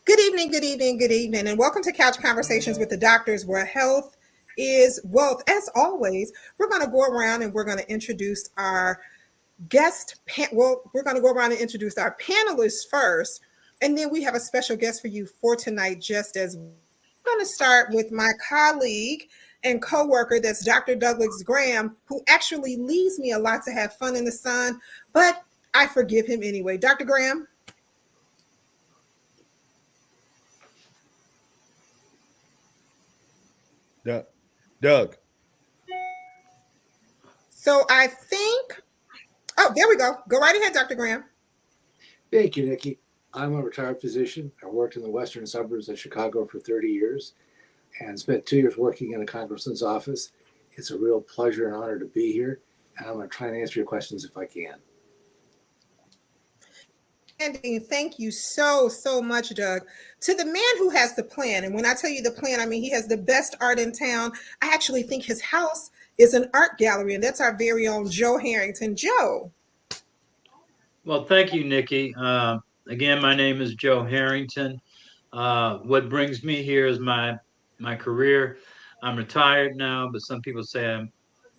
Good evening, good evening, good evening, and welcome to Couch Conversations with the Doctors, where health is wealth. As always, we're going to go around and we're going to introduce our we're going to go around and introduce our panelists first, and then we have a special guest for you for tonight, just as well. I'm going to start with my colleague and co-worker, that's Dr. Douglas Graham, who actually leaves me a lot to have fun in the sun, but I forgive him anyway. Dr. Graham? Doug. So I think, oh, there we go. Go right ahead, Dr. Graham. Thank you, Nikki. I'm a retired physician. I worked in the western suburbs of Chicago for 30 years and spent 2 years working in a congressman's office. It's a real pleasure and honor to be here, and I'm going to try and answer your questions if I can. Andy, thank you so much, Doug. To the man who has the plan, and when I tell you the plan, I mean he has the best art in town. I actually think his house is an art gallery, and that's our very own Joe Harrington. Joe. Well, thank you, Nikki. Again, my name is Joe Harrington. What brings me here is my career. I'm retired now, but some people say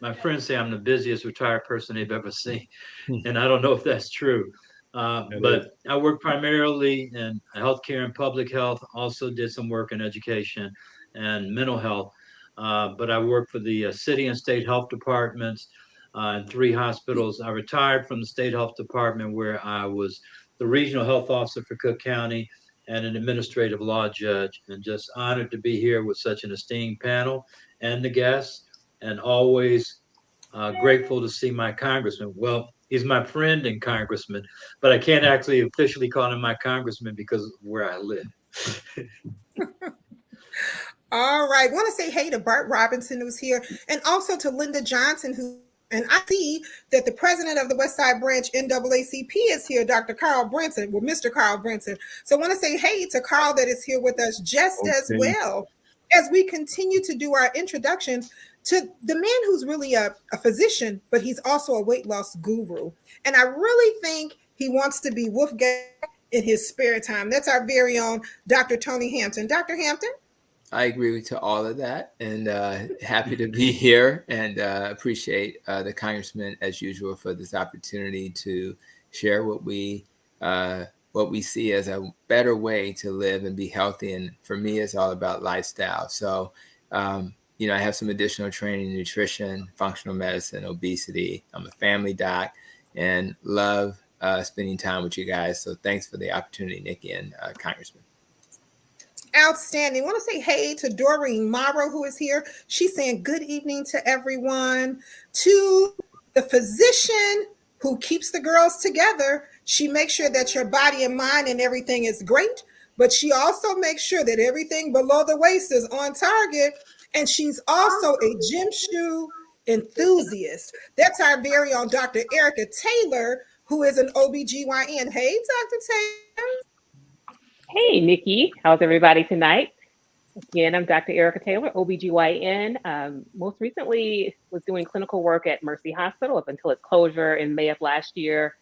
my friends say I'm the busiest retired person they've ever seen, and I don't know if that's true. But I work primarily in healthcare and public health. Also did some work in education and mental health. But I work for the city and state health departments in 3 hospitals. I retired from the state health department, where I was the regional health officer for Cook County and an administrative law judge, and just honored to be here with such an esteemed panel and the guests, and always grateful to see my congressman. Well, he's my friend and congressman, but I can't actually officially call him my congressman because of where I live. All right. I want to say hey to Bart Robinson, who's here, and also to Linda Johnson, and I see that the president of the West Side Branch NAACP is here, Dr. Carl Brinson, Mr. Carl Brinson. So I want to say hey to Carl that is here with us just as well, as we continue to do our introduction to the man who's really a physician, but he's also a weight loss guru. And I really think he wants to be Wolfgang in his spare time. That's our very own Dr. Tony Hampton. Dr. Hampton? I agree to all of that, and happy to be here, and appreciate the congressman as usual for this opportunity to share what we see as a better way to live and be healthy. And for me, it's all about lifestyle. So, I have some additional training in nutrition, functional medicine, obesity. I'm a family doc, and love spending time with you guys. So thanks for the opportunity, Nikki and Congressman. Outstanding. I want to say hey to Doreen Morrow, who is here. She's saying good evening to everyone. To the physician who keeps the girls together. She makes sure that your body and mind and everything is great, but she also makes sure that everything below the waist is on target. And she's also a gym shoe enthusiast. That's our very own Dr. Erica Taylor, who is an OBGYN. Hey, Dr. Taylor. Hey, Nikki. How's everybody tonight? Again, I'm Dr. Erica Taylor, OBGYN. Most recently was doing clinical work at Mercy Hospital up until its closure in May of last year.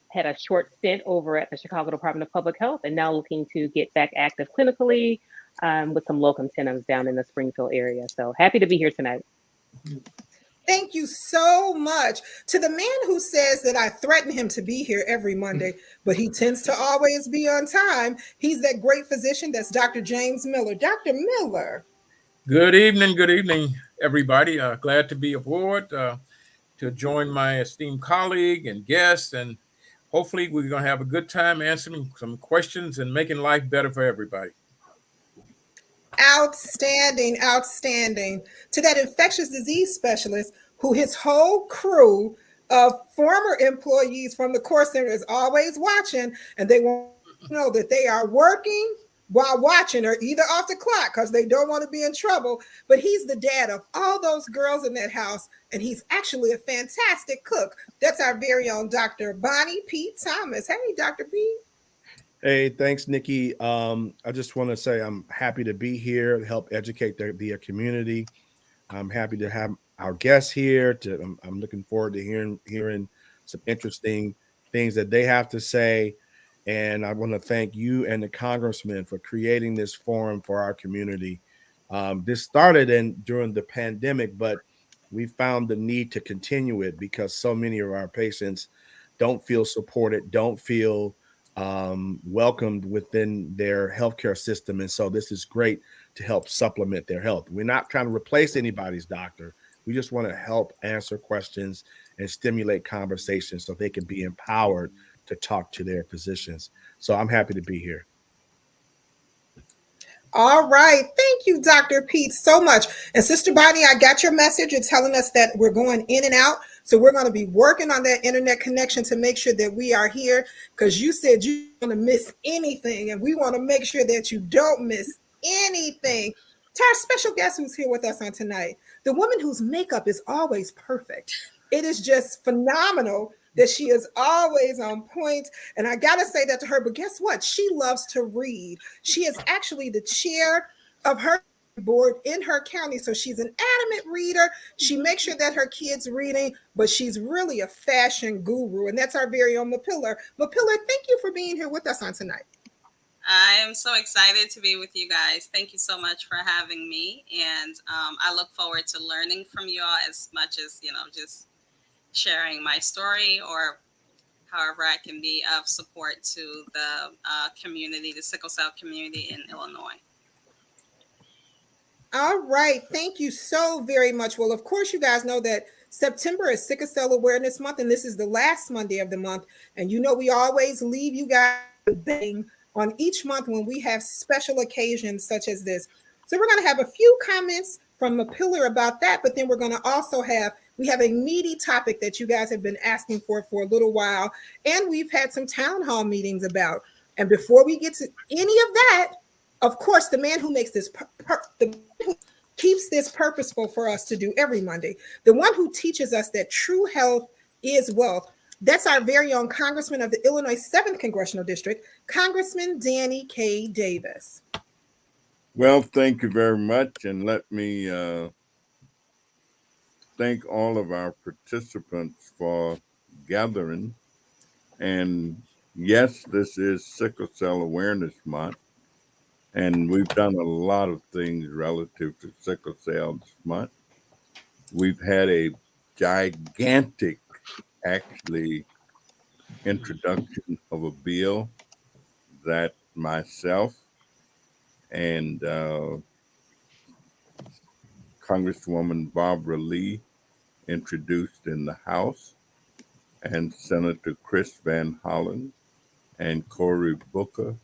Had a short stint over at the Chicago Department of Public Health, and now looking to get back active clinically with some locum tenens down in the Springfield area. So happy to be here tonight. Thank you so much. To the man who says that I threaten him to be here every Monday, but he tends to always be on time. He's that great physician. That's Dr. James Miller. Dr. Miller. Good evening, everybody. Glad to be aboard to join my esteemed colleague and guest, and hopefully we're going to have a good time answering some questions and making life better for everybody. Outstanding, outstanding. To that infectious disease specialist who his whole crew of former employees from the core center is always watching, and they want to know that they are working while watching, or either off the clock because they don't want to be in trouble. But he's the dad of all those girls in that house, and he's actually a fantastic cook. That's our very own Dr. Bonnie P. Thomas. Hey, Dr. P. Hey, thanks, Nikki. I just want to say I'm happy to be here to help educate the community. I'm happy to have our guests here. I'm looking forward to hearing some interesting things that they have to say. And I want to thank you and the congressman for creating this forum for our community. This started during the pandemic, but we found the need to continue it because so many of our patients don't feel supported, don't feel welcomed within their healthcare system. And so this is great to help supplement their health. We're not trying to replace anybody's doctor. We just want to help answer questions and stimulate conversations so they can be empowered to talk to their physicians. So I'm happy to be here. All right. Thank you, Dr. Pete, so much. And Sister Bonnie, I got your message. You're telling us that we're going in and out. So we're going to be working on that internet connection to make sure that we are here, because you said you don't want to miss anything. And we want to make sure that you don't miss anything. To our special guest who's here with us on tonight, the woman whose makeup is always perfect. It is just phenomenal that she is always on point. And I got to say that to her. But guess what? She loves to read. She is actually the chair of her board in her county. So she's an adamant reader. She makes sure that her kids reading, but she's really a fashion guru. And that's our very own Mapilla. Mapilla, thank you for being here with us on tonight. I am so excited to be with you guys. Thank you so much for having me. And I look forward to learning from you all as much as, just sharing my story or however I can be of support to the community, the sickle cell community in Illinois. All right. Thank you so very much. Well, of course, you guys know that September is Sickle Cell Awareness Month, and this is the last Monday of the month. And we always leave you guys bang on each month when we have special occasions such as this. So we're going to have a few comments from Mapilla about that, but then we're going to also we have a meaty topic that you guys have been asking for a little while, and we've had some town hall meetings about. And before we get to any of that, of course, the man who makes this, the man who keeps this purposeful for us to do every Monday, the one who teaches us that true health is wealth, that's our very own Congressman of the Illinois 7th Congressional District, Congressman Danny K. Davis. Well, thank you very much. And let me thank all of our participants for gathering. And yes, this is Sickle Cell Awareness Month. And we've done a lot of things relative to sickle cell this month. We've had a gigantic, actually, introduction of a bill that myself and Congresswoman Barbara Lee introduced in the House, and Senator Chris Van Hollen and Cory Booker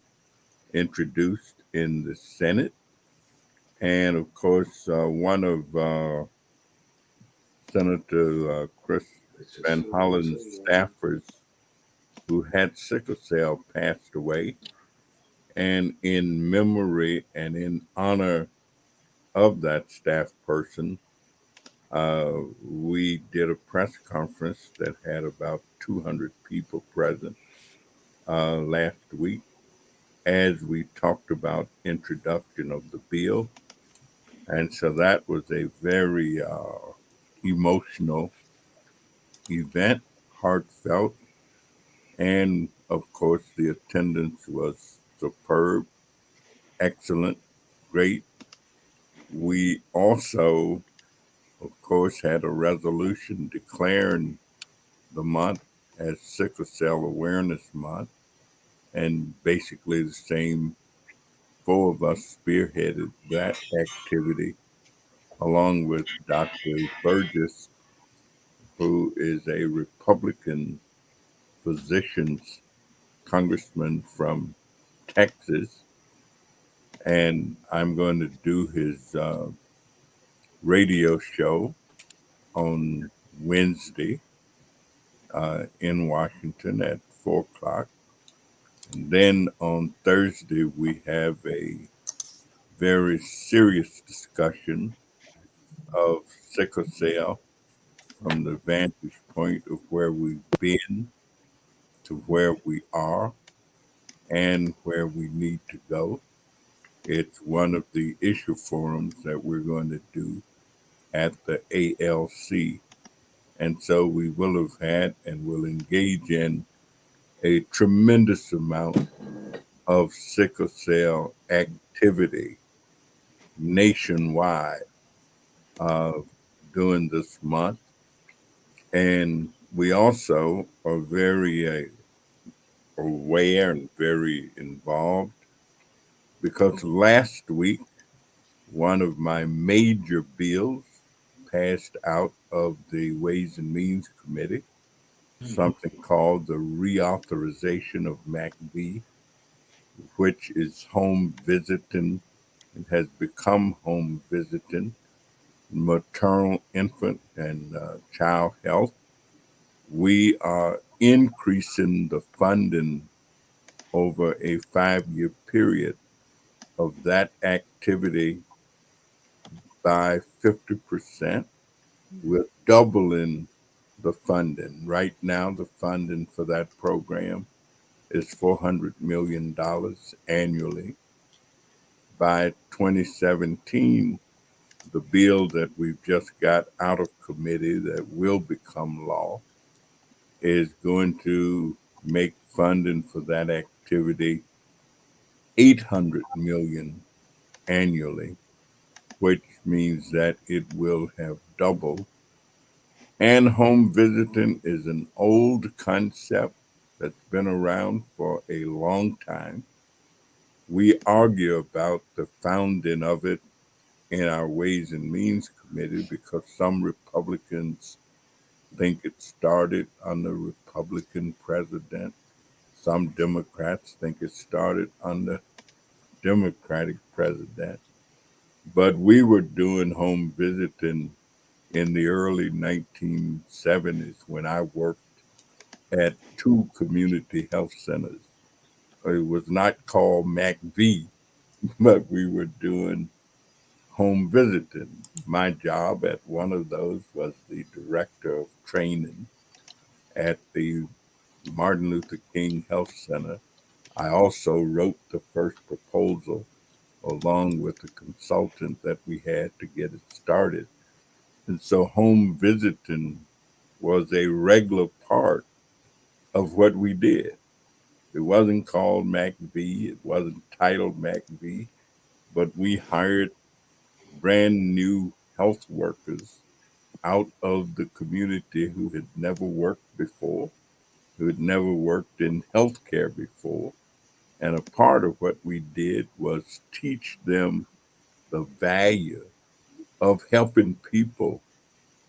introduced in the Senate. And of course, one of Senator Chris Van Hollen's staffers who had sickle cell passed away. And in memory and in honor of that staff person, we did a press conference that had about 200 people present last week as we talked about introduction of the bill. And so that was a very emotional event, heartfelt, and of course the attendance was superb, excellent, great. We also, of course, had a resolution declaring the month as Sickle Cell Awareness Month, and basically the same four of us spearheaded that activity along with Dr. Burgess, who is a Republican physician's congressman from Texas. And I'm going to do his radio show on Wednesday in Washington at 4 o'clock. And then on Thursday, we have a very serious discussion of sickle cell from the vantage point of where we've been to where we are and where we need to go. It's one of the issue forums that we're going to do at the ALC. And so we will have had and will engage in a tremendous amount of sickle cell activity nationwide uh, during this month. And we also are very aware and very involved because last week, one of my major bills passed out of the Ways and Means Committee, something called the reauthorization of MACV, which is home visiting and has become home visiting, maternal, infant, and child health. We are increasing the funding over a 5-year period of that activity by 50%. We're doubling the funding. Right now, the funding for that program is $400 million annually. By 2017, the bill that we've just got out of committee that will become law is going to make funding for that activity 800 million annually, which means that it will have doubled. And home visiting is an old concept that's been around for a long time. We argue about the founding of it in our Ways and Means Committee because some Republicans think it started under Republican president. Some Democrats think it started under Democratic president. But we were doing home visiting in the early 1970s when I worked at 2 community health centers. It was not called MACV, but we were doing home visiting. My job at one of those was the director of training at the Martin Luther King Health Center. I also wrote the first proposal along with the consultant that we had to get it started. And so home visiting was a regular part of what we did. It wasn't called MACV, it wasn't titled MACV, but we hired brand new health workers out of the community who had never worked before, who had never worked in healthcare before. And a part of what we did was teach them the value of helping people.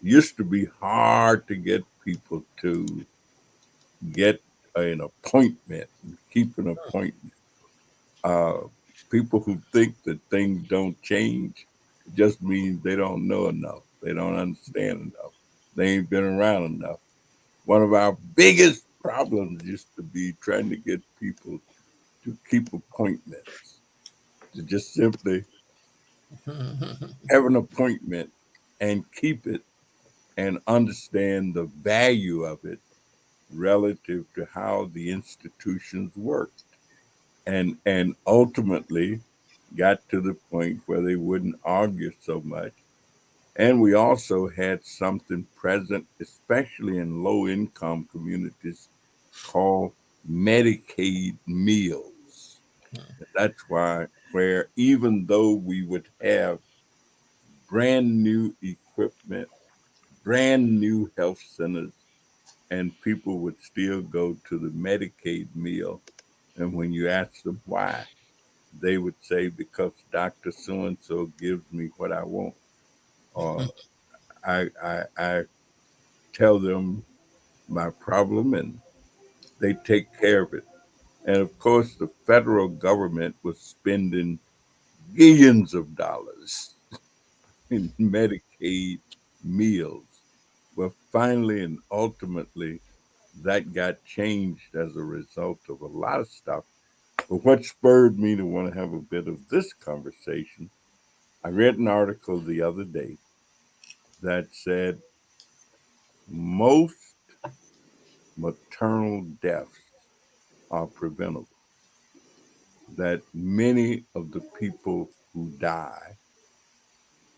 It used to be hard to get people to get an appointment, keep an appointment. Uh, People who think that things don't change just means they don't know enough. They don't understand enough. They ain't been around enough. One of our biggest problems used to be trying to get people to keep appointments, to just simply have an appointment and keep it and understand the value of it relative to how the institutions work. And ultimately got to the point where they wouldn't argue so much. And we also had something present, especially in low income communities, called Medicaid meals. That's why, where even though we would have brand new equipment, brand new health centers, and people would still go to the Medicaid meal. And when you ask them why, they would say, because Dr. So and so gives me what I want. Or I tell them my problem and they take care of it. And of course, the federal government was spending billions of dollars in Medicaid meals. Well, finally and ultimately, that got changed as a result of a lot of stuff. But what spurred me to want to have a bit of this conversation, I read an article the other day that said most maternal deaths are preventable, that many of the people who die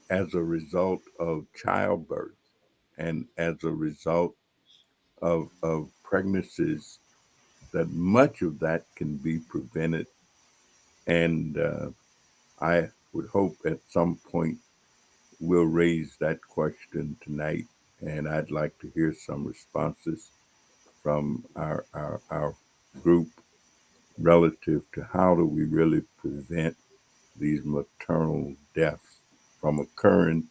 as a result of childbirth and as a result of pregnancies that much of that can be prevented. And I would hope at some point we'll raise that question tonight. And I'd like to hear some responses from our group relative to how do we really prevent these maternal deaths from occurring.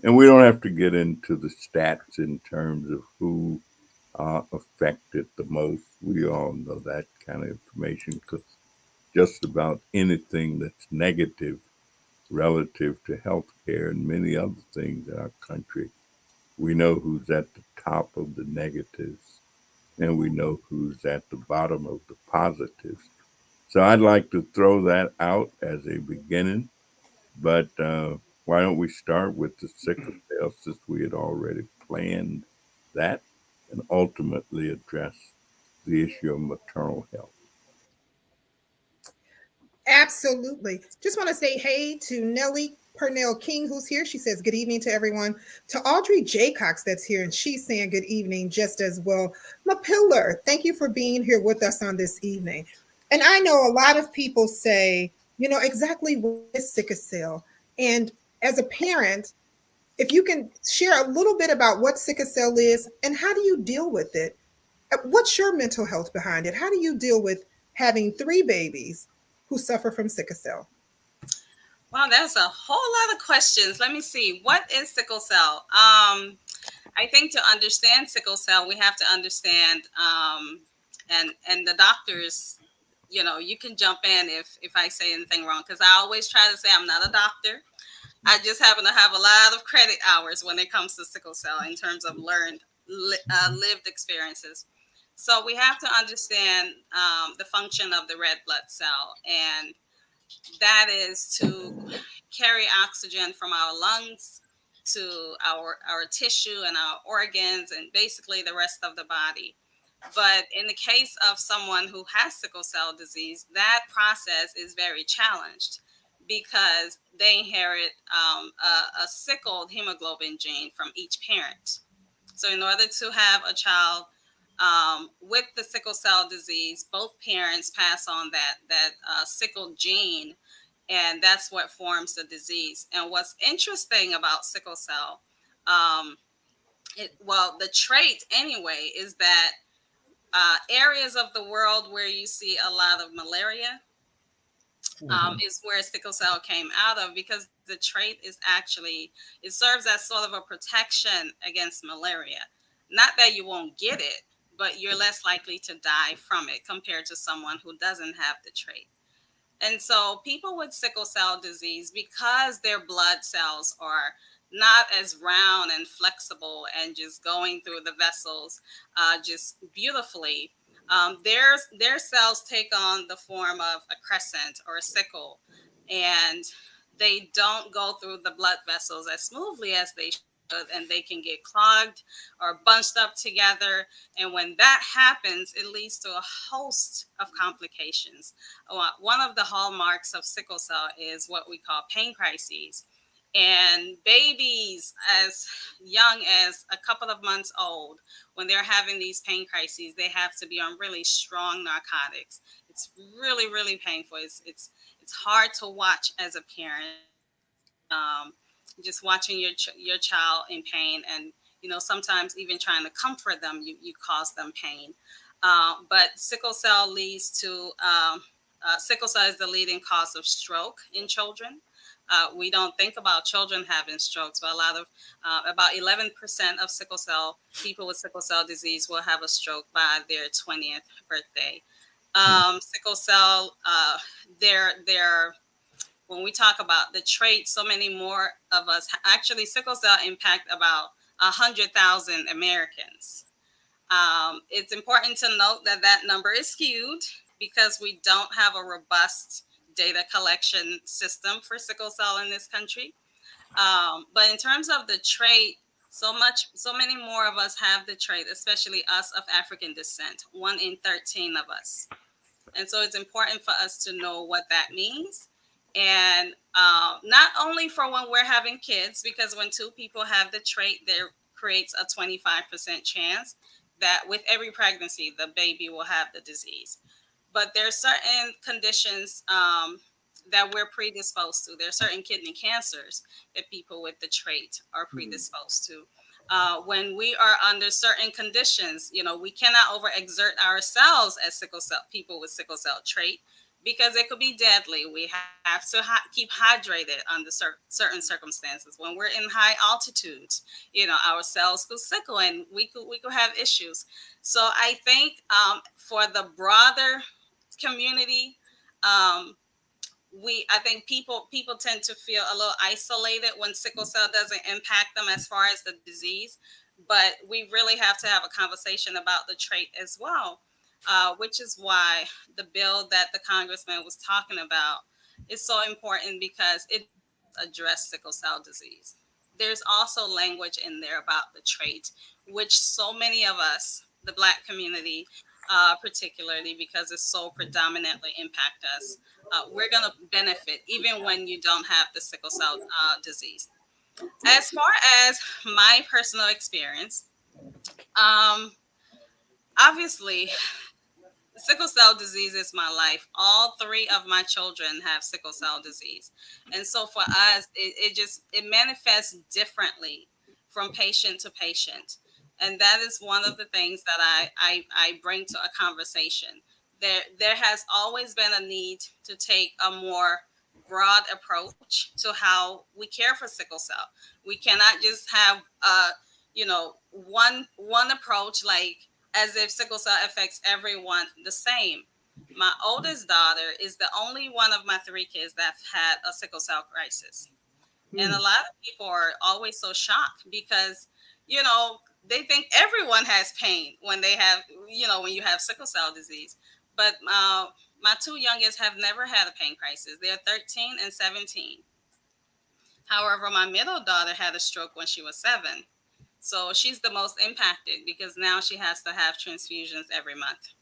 And we don't have to get into the stats in terms of who affected the most. We all know that kind of information because just about anything that's negative relative to healthcare and many other things in our country, we know who's at the top of the negatives and we know who's at the bottom of the positives. So I'd like to throw that out as a beginning, but why don't we start with the sickle cell since we had already planned that and ultimately address the issue of maternal health. Absolutely. Just want to say hey to Nellie Purnell King, who's here. She says good evening to everyone. To Audrey Jaycox, that's here, and she's saying good evening just as well. Mapillar, thank you for being here with us on this evening. And I know a lot of people say, exactly what is sickle cell. And as a parent, if you can share a little bit about what sickle cell is and how do you deal with it? What's your mental health behind it? How do you deal with having three babies who suffer from sickle cell? Wow, that's a whole lot of questions. Let me see. What is sickle cell? I think to understand sickle cell, we have to understand, and the doctors, you can jump in if I say anything wrong, because I always try to say I'm not a doctor. I just happen to have a lot of credit hours when it comes to sickle cell in terms of lived experiences. So we have to understand the function of the red blood cell, and that is to carry oxygen from our lungs to our tissue and our organs and basically the rest of the body. But in the case of someone who has sickle cell disease, that process is very challenged because they inherit a sickled hemoglobin gene from each parent. So, in order to have a child with the sickle cell disease, both parents pass on that sickled gene, and that's what forms the disease. And what's interesting about sickle cell, um, the trait anyway, is that areas of the world where you see a lot of malaria is where sickle cell came out of, because the trait is actually, it serves as sort of a protection against malaria. Not that you won't get it, but you're less likely to die from it compared to someone who doesn't have the trait. And so people with sickle cell disease, because their blood cells are not as round and flexible and just going through the vessels just beautifully, their cells take on the form of a crescent or a sickle, and they don't go through the blood vessels as smoothly as they should, and they can get clogged or bunched up together. And when that happens, it leads to a host of complications. One of the hallmarks of sickle cell is what we call pain crises. And babies as young as a couple of months old, when they're having these pain crises, they have to be on really strong narcotics. It's really, really painful. It's hard to watch as a parent. Just watching your child in pain, and sometimes even trying to comfort them, you cause them pain. But sickle cell leads to sickle cell is the leading cause of stroke in children. We don't think about children having strokes, but about 11% of sickle cell people with sickle cell disease will have a stroke by their 20th birthday. Sickle cell, their when we talk about the trait, so many more of us actually, sickle cell impact about 100,000 Americans. It's important to note that that number is skewed because we don't have a robust data collection system for sickle cell in this country. But in terms of the trait, so many more of us have the trait, especially us of African descent, 1 in 13 of us. And so it's important for us to know what that means. And not only for when we're having kids, because when two people have the trait, there creates a 25% chance. that with every pregnancy, the baby will have the disease. But there are certain conditions that we're predisposed to. There are certain kidney cancers that people with the trait are predisposed to. When we are under certain conditions, we cannot overexert ourselves as sickle cell people with sickle cell trait because it could be deadly. We have to keep hydrated under certain circumstances. When we're in high altitudes, our cells could sickle and we could have issues. So I think for the broader community, um, I think people tend to feel a little isolated when sickle cell doesn't impact them as far as the disease, but we really have to have a conversation about the trait as well, which is why the bill that the congressman was talking about is so important because it addresses sickle cell disease. There's also language in there about the trait, which so many of us, the Black community, particularly because it's so predominantly impact us, we're going to benefit even when you don't have the sickle cell disease. As far as my personal experience, um, obviously, sickle cell disease is my life. All three of my children have sickle cell disease. And so for us, it manifests differently from patient to patient. And that is one of the things that I bring to a conversation. There has always been a need to take a more broad approach to how we care for sickle cell. We cannot just have one approach, like as if sickle cell affects everyone the same. My oldest daughter is the only one of my three kids that had a sickle cell crisis. And a lot of people are always so shocked because, you know, they think everyone has pain when they have, when you have sickle cell disease. But my two youngest have never had a pain crisis. They're 13 and 17. However, my middle daughter had a stroke when she was 7. So she's the most impacted because now she has to have transfusions every month.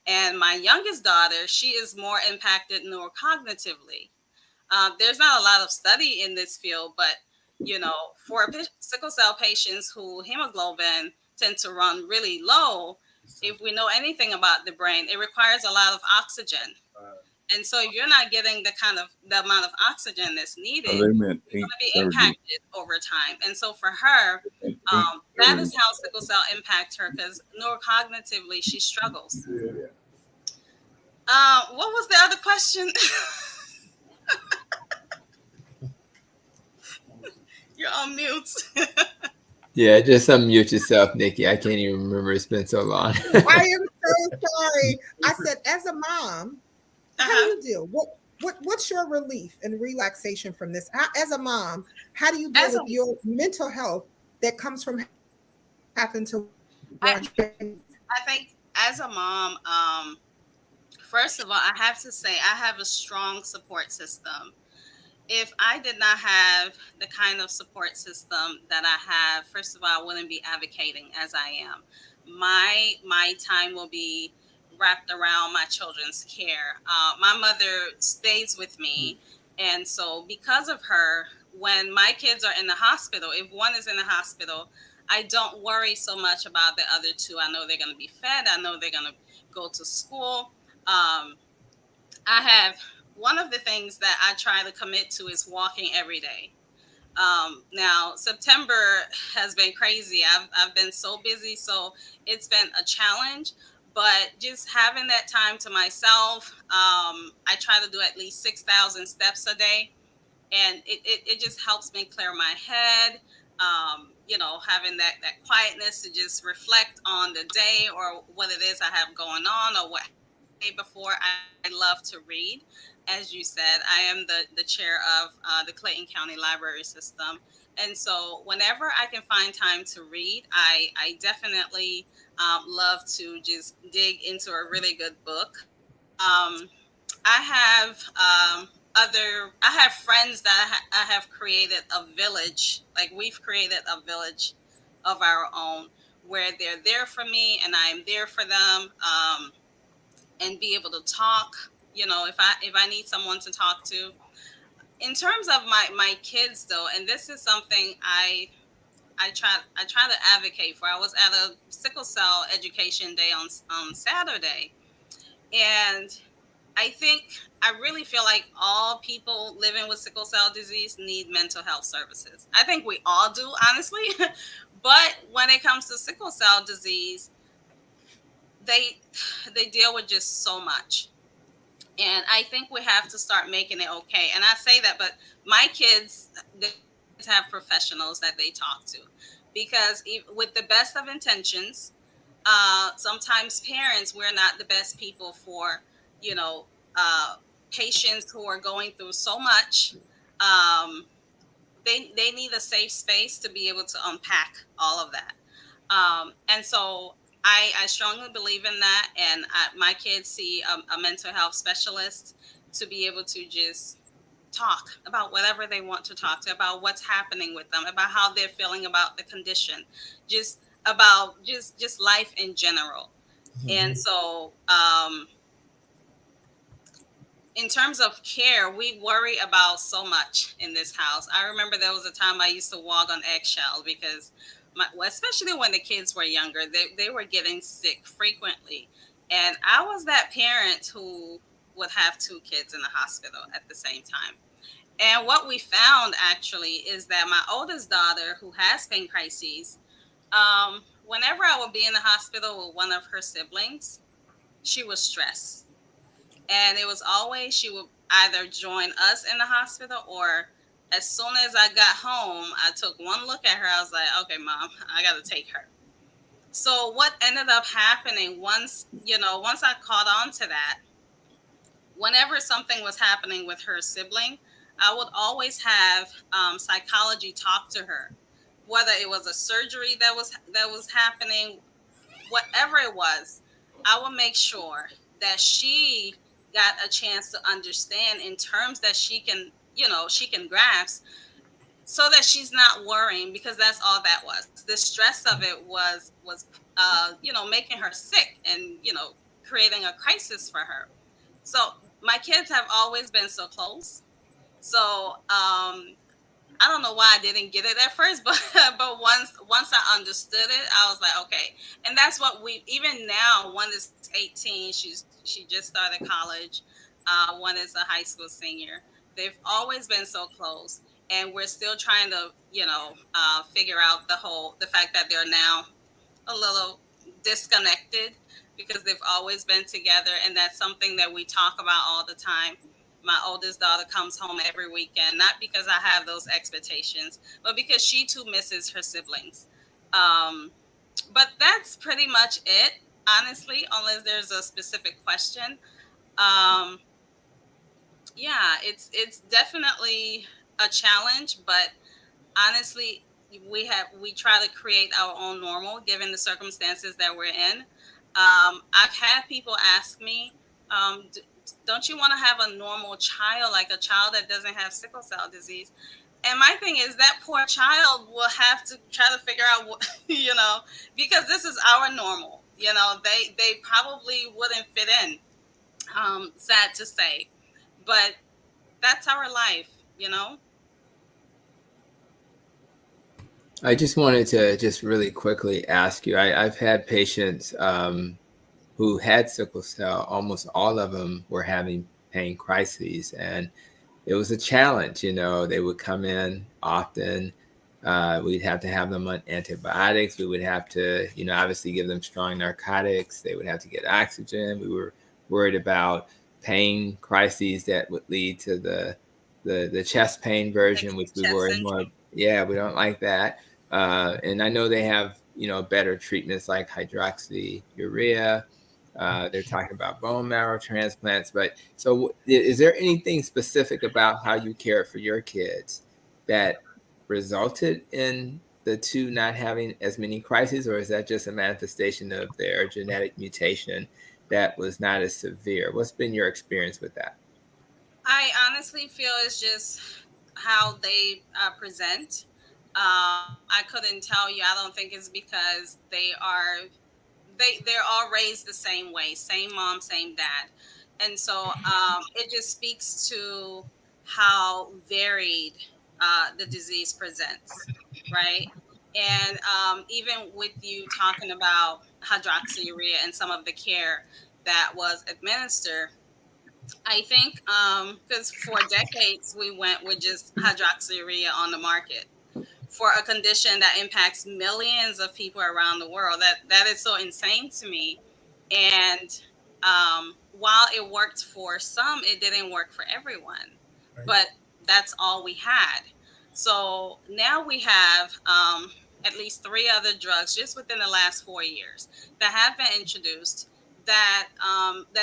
And my youngest daughter, she is more impacted neurocognitively. There's not a lot of study in this field, but for sickle cell patients who hemoglobin tend to run really low, if we know anything about the brain, it requires a lot of oxygen. And so if you're not getting the amount of oxygen that's needed, They meant you're going to be 8:30. impacted over time. And so for her, that is how sickle cell impacts her because neurocognitively she struggles. What was the other question? You're on mute. Yeah, just unmute yourself, Nikki. I can't even remember. It's been so long. I am so sorry. I said, as a mom, how do you deal? What's your relief and relaxation from this? As a mom, how do you deal with your mental health that comes from having to watch babies? I think as a mom, first of all, I have to say I have a strong support system. If I did not have the kind of support system that I have, first of all, I wouldn't be advocating as I am. My time will be wrapped around my children's care. My mother stays with me, and so because of her, when my kids are in the hospital, if one is in the hospital, I don't worry so much about the other two. I know they're going to be fed. I know they're going to go to school. I have one of the things that I try to commit to is walking every day. Now September has been crazy. I've been so busy, so it's been a challenge. But just having that time to myself, I try to do at least 6,000 steps a day, and it just helps me clear my head. Having that quietness to just reflect on the day or what it is I have going on or what before. I love to read. As you said, I am the chair of the Clayton County Library System. And so whenever I can find time to read, I definitely love to just dig into a really good book. Um, I have I have friends that I have created a village, like we've created a village of our own where they're there for me and I am there for them. And be able to talk, if I need someone to talk to. In terms of my kids though, and this is something I try to advocate for. I was at a sickle cell education day on Saturday, and I think I really feel like all people living with sickle cell disease need mental health services. I think we all do, honestly. But when it comes to sickle cell disease, they they deal with just so much. And I think we have to start making it okay. And I say that, but my kids, my kids have professionals that they talk to, because with the best of intentions, sometimes parents, we're not the best people for, you know, uh, patients who are going through so much. Um, they need a safe space to be able to unpack all of that. And so I strongly believe in that. And my kids see a mental health specialist to be able to just talk about whatever they want to talk to, about what's happening with them, about how they're feeling about the condition, just about just life in general. And so in terms of care, we worry about so much in this house. I remember there was a time I used to walk on eggshells because, well, especially when the kids were younger, they were getting sick frequently. And I was that parent who would have two kids in the hospital at the same time. And what we found actually is that my oldest daughter, who has pain crises, whenever I would be in the hospital with one of her siblings, she was stressed. And it was always she would either join us in the hospital, or as soon as I got home, I took one look at her. I was like, okay, mom, I got to take her. So what ended up happening once I caught on to that, whenever something was happening with her sibling, I would always have psychology talk to her, whether it was a surgery that was happening, whatever it was. I will make sure that she got a chance to understand in terms that she can grasp, so that she's not worrying, because that's all that was. The stress of it was making her sick, and creating a crisis for her. So my kids have always been so close. So I don't know why I didn't get it at first, but but once I understood it, I was like, okay. And that's what we even now. One is 18. She just started college. One is a high school senior. They've always been so close, and we're still trying to figure out the fact that they're now a little disconnected, because they've always been together, and that's something that we talk about all the time. My oldest daughter comes home every weekend, not because I have those expectations, but because she too misses her siblings. Um, but that's pretty much it, honestly, unless there's a specific question. Um, yeah, it's definitely a challenge, but honestly, we try to create our own normal given the circumstances that we're in. I've had people ask me, don't you want to have a normal child, like a child that doesn't have sickle cell disease? And my thing is that poor child will have to try to figure out what, because this is our normal. They probably wouldn't fit in. Sad to say, but that's our life. I just wanted to just really quickly ask you. I've had patients who had sickle cell. Almost all of them were having pain crises, and it was a challenge. They would come in often. We'd have to have them on antibiotics. We would have to, obviously give them strong narcotics. They would have to get oxygen. We were worried about pain crises that would lead to the chest pain version, which we Chest worry more. syndrome. Yeah, we don't like that. And I know they have, better treatments like hydroxyurea. They're talking about bone marrow transplants. But so, is there anything specific about how you cared for your kids that resulted in the two not having as many crises, or is that just a manifestation of their genetic mutation that was not as severe? What's been your experience with that? I honestly feel it's just how they present. I couldn't tell you. I don't think it's because they're all raised the same way, same mom, same dad, and so it just speaks to how varied the disease presents, right? And even with you talking about hydroxyurea and some of the care that was administered, I think because for decades we went with just hydroxyurea on the market for a condition that impacts millions of people around the world. That is so insane to me. And while it worked for some, it didn't work for everyone. Right. But that's all we had. So now we have at least three other drugs just within the last 4 years that have been introduced that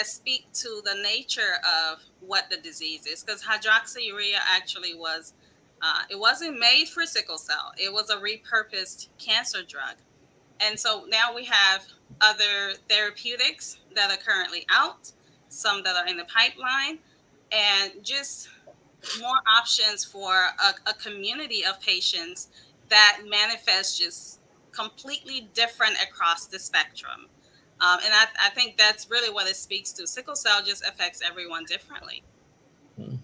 speak to the nature of what the disease is. Because hydroxyurea actually was it wasn't made for sickle cell. It was a repurposed cancer drug. And so now we have other therapeutics that are currently out, some that are in the pipeline, and just more options for a community of patients that manifest just completely different across the spectrum. And I think that's really what it speaks to. Sickle cell just affects everyone differently. Mhm.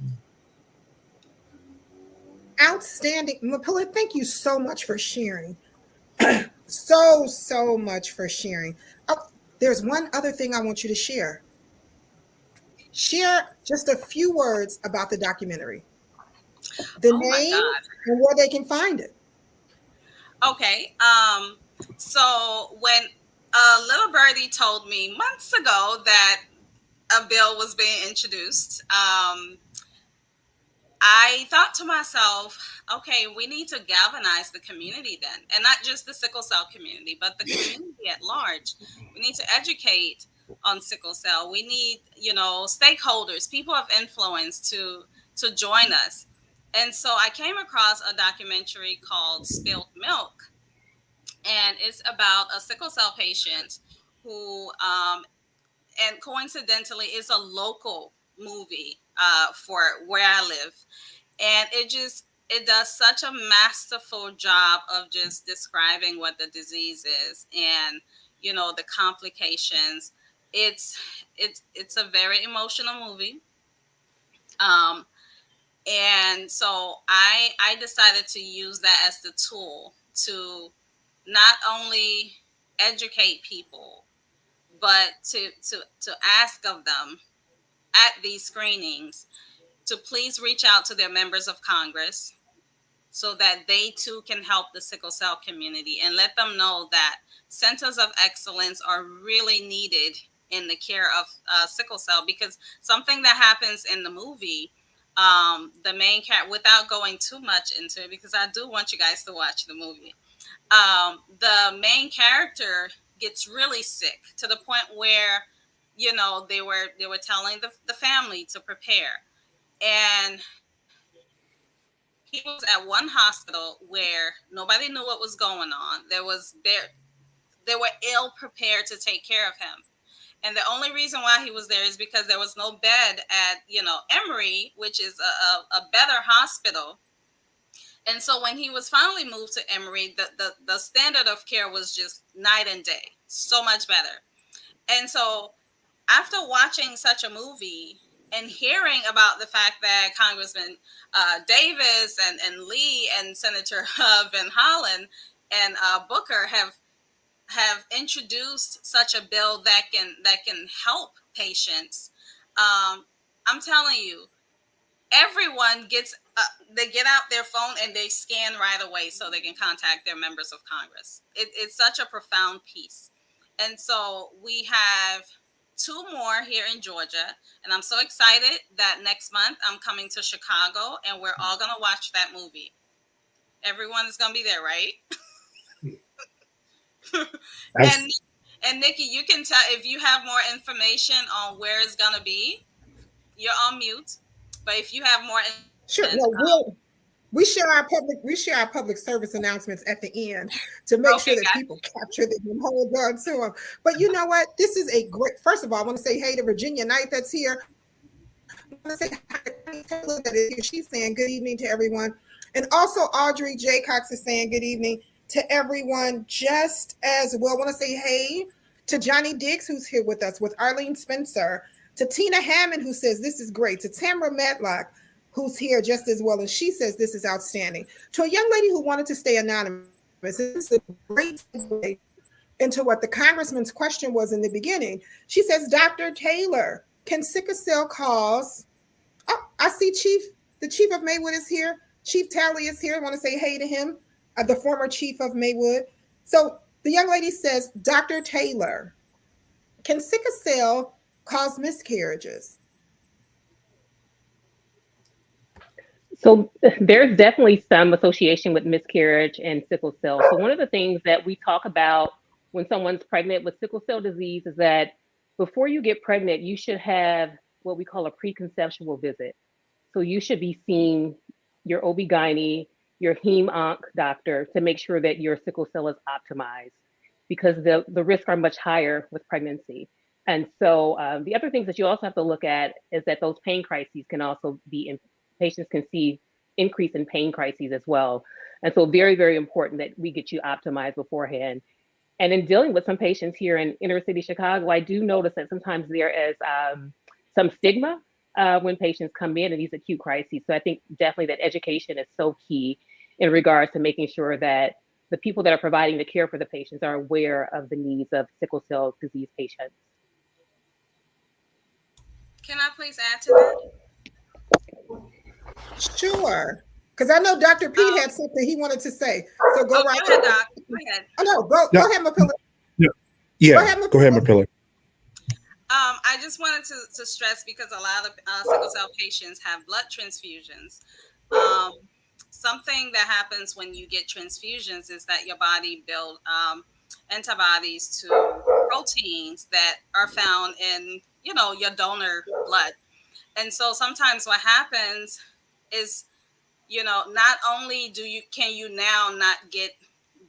Outstanding. Mapilla, thank you so much for sharing. So much for sharing. Oh, there's one other thing I want you to share. Share just a few words about the documentary, the Oh my name, God. and where they can find it. Okay. So when little birdie told me months ago that a bill was being introduced, I thought to myself, okay, we need to galvanize the community then, and not just the sickle cell community, but the community at large. We need to educate on sickle cell. We need, stakeholders, people of influence to join us. And so I came across a documentary called Spilt Milk, and it's about a sickle cell patient who, and coincidentally, is a local movie for where I live, and it does such a masterful job of just describing what the disease is and the complications. It's a very emotional movie. Um, and so I decided to use that as the tool to not only educate people, but to ask of them at these screenings to please reach out to their members of Congress so that they too can help the sickle cell community and let them know that centers of excellence are really needed in the care of sickle cell. Because something that happens in the movie, the main character, without going too much into it, because I do want you guys to watch the movie, the main character gets really sick to the point where they were telling the family to prepare. And he was at one hospital where nobody knew what was going on. They were ill prepared to take care of him. And the only reason why he was there is because there was no bed at Emory, which is a better hospital. And so when he was finally moved to Emory, the standard of care was just night and day, so much better. And so after watching such a movie and hearing about the fact that Congressman Davis and Lee and Senator Van Hollen and Booker have introduced such a bill that can help patients, I'm telling you, everyone they get out their phone and they scan right away so they can contact their members of Congress. It's such a profound piece. And so we have two more here in Georgia, and I'm so excited that next month I'm coming to Chicago and we're all going to watch that movie. Everyone is going to be there, right? and and Nikki, you can tell if you have more information on where it's going to be. You're on mute, but if you have more Sure. information, No, we share our public service announcements at the end to make okay, sure that guys. people capture them and hold on to them. But you know what? This is a great. First of all, I want to say hey to Virginia Knight that's here. I want to say hi to Taylor that is here. She's saying good evening to everyone, and also Audrey J. Cox is saying good evening to everyone just as well. I want to say hey to Johnny Diggs who's here with us, with Arlene Spencer, to Tina Hammond who says this is great, to Tamara Matlock who's here just as well, and she says this is outstanding. To a young lady who wanted to stay anonymous, This is a great segue into what the congressman's question was in the beginning. She says, Dr. Taylor, can sickle cell cause? Oh, I see the chief of Maywood is here. Chief Talley is here. I want to say hey to him, the former chief of Maywood. So the young lady says, Dr. Taylor, can sickle cell cause miscarriages? So there's definitely some association with miscarriage and sickle cell. So one of the things that we talk about when someone's pregnant with sickle cell disease is that before you get pregnant, you should have what we call a preconceptual visit. So you should be seeing your OB-GYN, your heme-onc doctor to make sure that your sickle cell is optimized because the risks are much higher with pregnancy. And so the other things that you also have to look at is that those pain crises can also be in patients can see increase in pain crises as well. And so very, very important that we get you optimized beforehand. And in dealing with some patients here in inner city Chicago, I do notice that sometimes there is some stigma when patients come in these acute crises. So I think definitely that education is so key in regards to making sure that the people that are providing the care for the patients are aware of the needs of sickle cell disease patients. Can I please add to that? Sure. Because I know Dr. Pete had something he wanted to say. So go right ahead, Doc. Go ahead. Oh, no, go ahead, Mapilla. Yeah, go ahead, Mapilla. I just wanted to stress because a lot of sickle cell patients have blood transfusions. Something that happens when you get transfusions is that your body builds antibodies to proteins that are found in, your donor blood. And so sometimes what happens is, not only can you now not get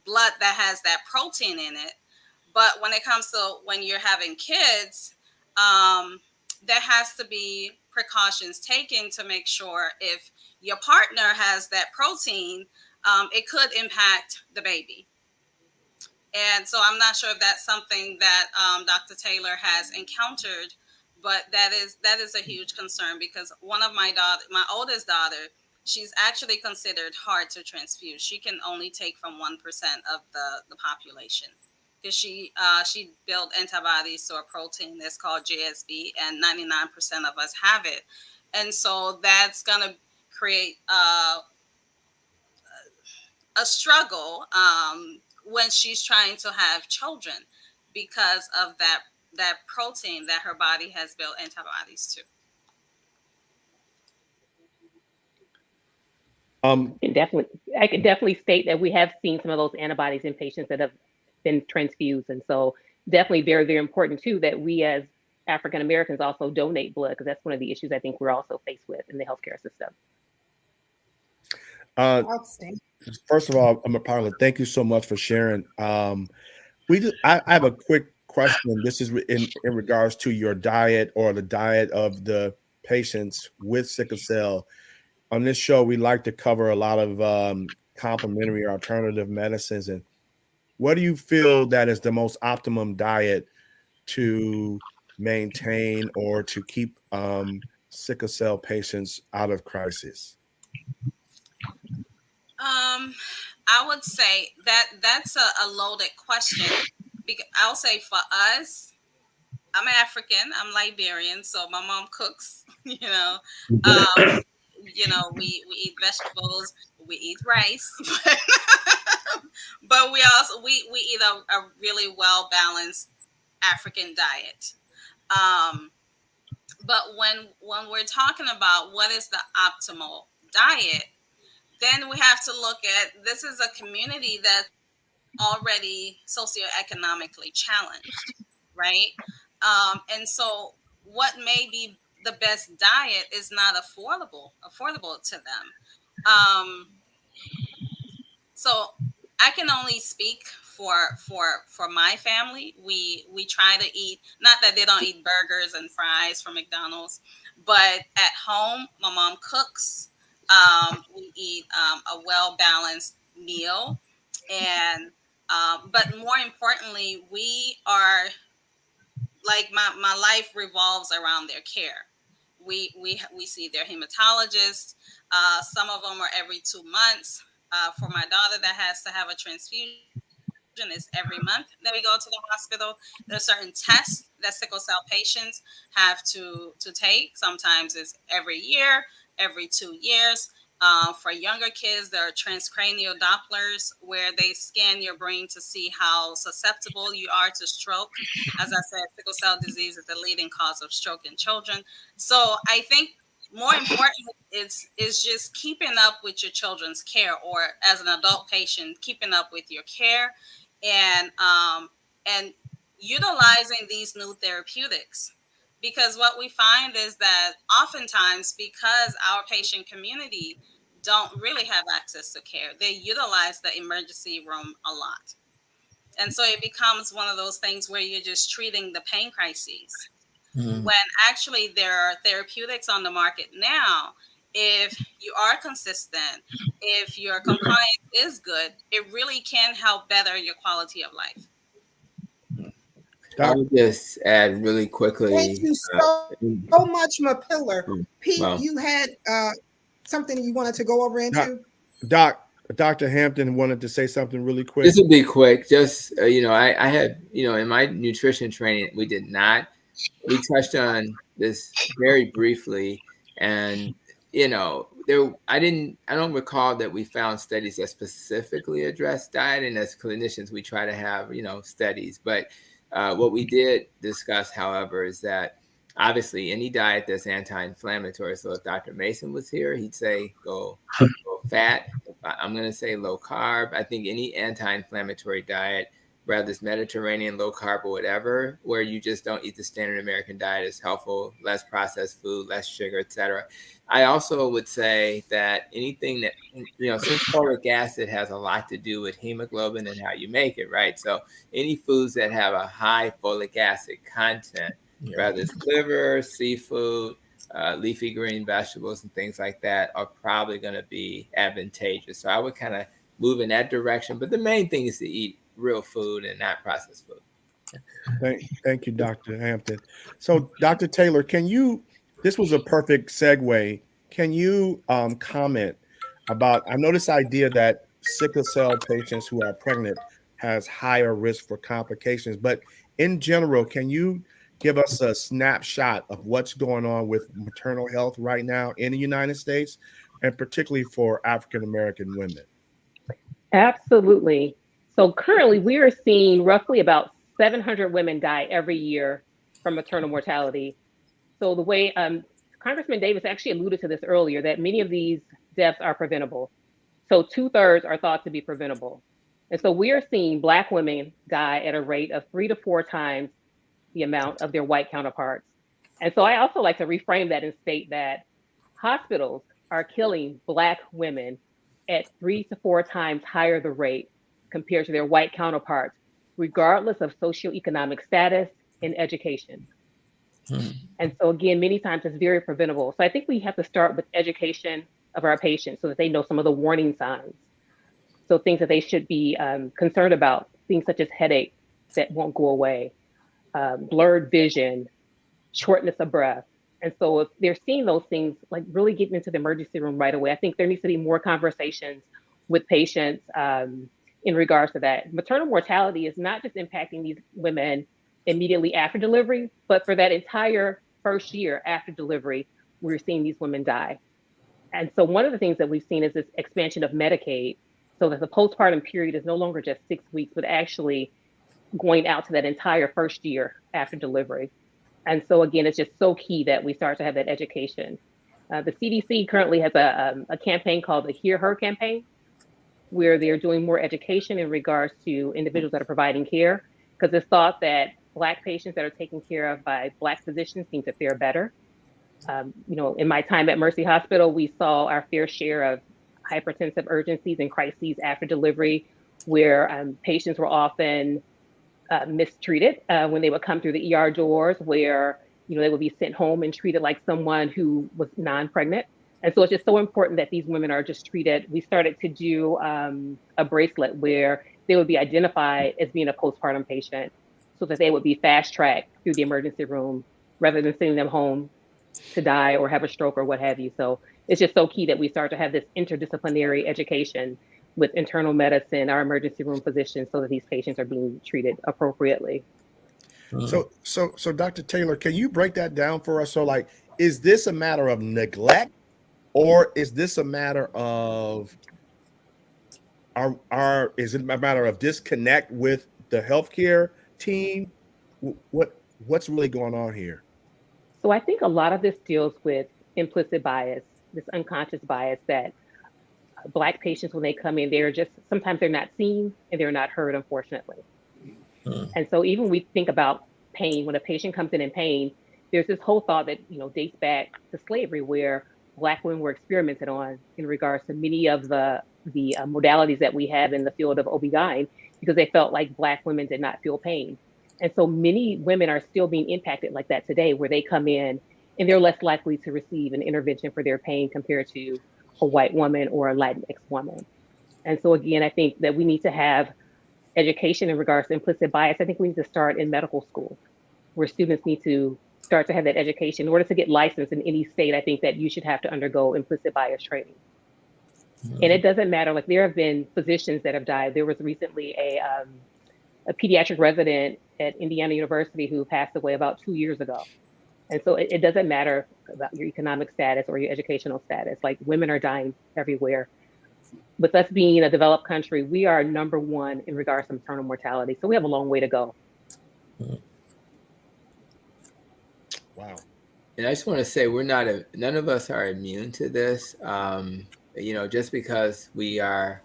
blood that has that protein in it, but when it comes to when you're having kids, there has to be precautions taken to make sure if your partner has that protein, it could impact the baby. And so I'm not sure if that's something that Dr. Taylor has encountered, but that is a huge concern because one of my oldest daughter, she's actually considered hard to transfuse. She can only take from 1% of the population because she built antibodies to a protein that's called JSB, and 99% of us have it, and so that's gonna create a struggle when she's trying to have children because of that protein that her body has built antibodies to. I could definitely state that we have seen some of those antibodies in patients that have been transfused. And so definitely very, very important too that we as African Americans also donate blood because that's one of the issues I think we're also faced with in the healthcare system. First of all, I'm a pilot. Thank you so much for sharing. I have a quick question. This is in regards to your diet or the diet of the patients with sickle cell. On this show, we like to cover a lot of complementary alternative medicines. And what do you feel that is the most optimum diet to maintain or to keep sickle cell patients out of crisis? I would say that's a loaded question. Because I'll say for us, I'm African, I'm Liberian, so my mom cooks. We eat vegetables, we eat rice, but we eat a really well balanced African diet. But when we're talking about what is the optimal diet, then we have to look at this is a community that's already socioeconomically challenged, right? And so what may be the best diet is not affordable to them. So I can only speak for my family. We try to eat, not that they don't eat burgers and fries from McDonald's, but at home my mom cooks. We eat a well balanced meal, and but more importantly, we are like my life revolves around their care. We see their hematologist. Some of them are every 2 months. For my daughter that has to have a transfusion, is every month that we go to the hospital. There's certain tests that sickle cell patients have to take. Sometimes it's every year, every 2 years. For younger kids, there are transcranial Dopplers where they scan your brain to see how susceptible you are to stroke. As I said, sickle cell disease is the leading cause of stroke in children. So I think more important is just keeping up with your children's care, or as an adult patient, keeping up with your care, and utilizing these new therapeutics, because what we find is that oftentimes, because our patient community don't really have access to care, they utilize the emergency room a lot, and so it becomes one of those things where you're just treating the pain crises, when actually there are therapeutics on the market now. If you are consistent, if your compliance is good, it really can help better your quality of life. I would just add really Thank quickly. you so much, Mapiller. Pete, Well, you had something you wanted to go over into? Dr. Hampton wanted to say something really quick. this will be quick. Just, I had, in my nutrition training, we touched on this very briefly, and I don't recall that we found studies that specifically address diet, and as clinicians we try to have studies, but what we did discuss, however, is that obviously any diet that's anti-inflammatory, so if Dr. Mason was here, he'd say go fat. I'm going to say low carb. I think any anti-inflammatory diet, whether it's Mediterranean, low carb, or whatever, where you just don't eat the standard American diet, is helpful. Less processed food, less sugar, etc. I also would say that anything that, since folic acid has a lot to do with hemoglobin and how you make it, right? So any foods that have a high folic acid content, whether it's liver, seafood, leafy green vegetables, and things like that, are probably going to be advantageous. So I would kind of move in that direction. But the main thing is to eat real food and not processed food. Thank you, Dr. Hampton. So, Dr. Taylor, this was a perfect segue. Can you comment about, I know this idea that sickle cell patients who are pregnant has higher risk for complications, but in general, can you give us a snapshot of what's going on with maternal health right now in the United States, and particularly for African-American women? Absolutely. So currently, we are seeing roughly about 700 women die every year from maternal mortality. So the way Congressman Davis actually alluded to this earlier, that many of these deaths are preventable. So 2/3 are thought to be preventable. And so we are seeing Black women die at a rate of 3 to 4 times the amount of their white counterparts. And so I also like to reframe that and state that hospitals are killing Black women at 3 to 4 times higher the rate compared to their white counterparts, regardless of socioeconomic status and education. And so again, many times it's very preventable. So I think we have to start with education of our patients so that they know some of the warning signs. So things that they should be concerned about, things such as headache that won't go away, blurred vision, shortness of breath. And so if they're seeing those things, like really getting into the emergency room right away, I think there needs to be more conversations with patients in regards to that. Maternal mortality is not just impacting these women immediately after delivery, but for that entire first year after delivery, we're seeing these women die. And so one of the things that we've seen is this expansion of Medicaid, so that the postpartum period is no longer just 6 weeks, but actually going out to that entire first year after delivery. And so again, it's just so key that we start to have that education. The CDC currently has a campaign called the Hear Her campaign, where they're doing more education in regards to individuals that are providing care, because it's thought that Black patients that are taken care of by Black physicians seem to fare better. In my time at Mercy Hospital, we saw our fair share of hypertensive urgencies and crises after delivery, where patients were often mistreated when they would come through the ER doors, where they would be sent home and treated like someone who was non-pregnant. And so it's just so important that these women are just treated. We started to do a bracelet where they would be identified as being a postpartum patient, so that they would be fast-tracked through the emergency room rather than sending them home to die or have a stroke or what have you. So it's just so key that we start to have this interdisciplinary education with internal medicine, our emergency room physicians, so that these patients are being treated appropriately. So Dr. Taylor, can you break that down for us? So like, is this a matter of neglect, or is this a matter of is it a matter of disconnect with the healthcare team? What's really going on here? So I think a lot of this deals with implicit bias, this unconscious bias that Black patients, when they come in, they're just, sometimes they're not seen and they're not heard, unfortunately. And so even we think about pain, when a patient comes in pain, there's this whole thought that, dates back to slavery, where Black women were experimented on in regards to many of the modalities that we have in the field of OB-GYN, because they felt like Black women did not feel pain. And so many women are still being impacted like that today, where they come in and they're less likely to receive an intervention for their pain compared to a white woman or a Latinx woman. And so again, I think that we need to have education in regards to implicit bias. I think we need to start in medical school, where students need to start to have that education. In order to get licensed in any state, I think that you should have to undergo implicit bias training. And it doesn't matter, like there have been physicians that have died. There was recently a pediatric resident at Indiana University who passed away about 2 years ago. And so it doesn't matter about your economic status or your educational status. Like, women are dying everywhere. With us being a developed country, we are number one in regards to maternal mortality. So we have a long way to go. Wow. And I just want to say none of us are immune to this. Just because we are,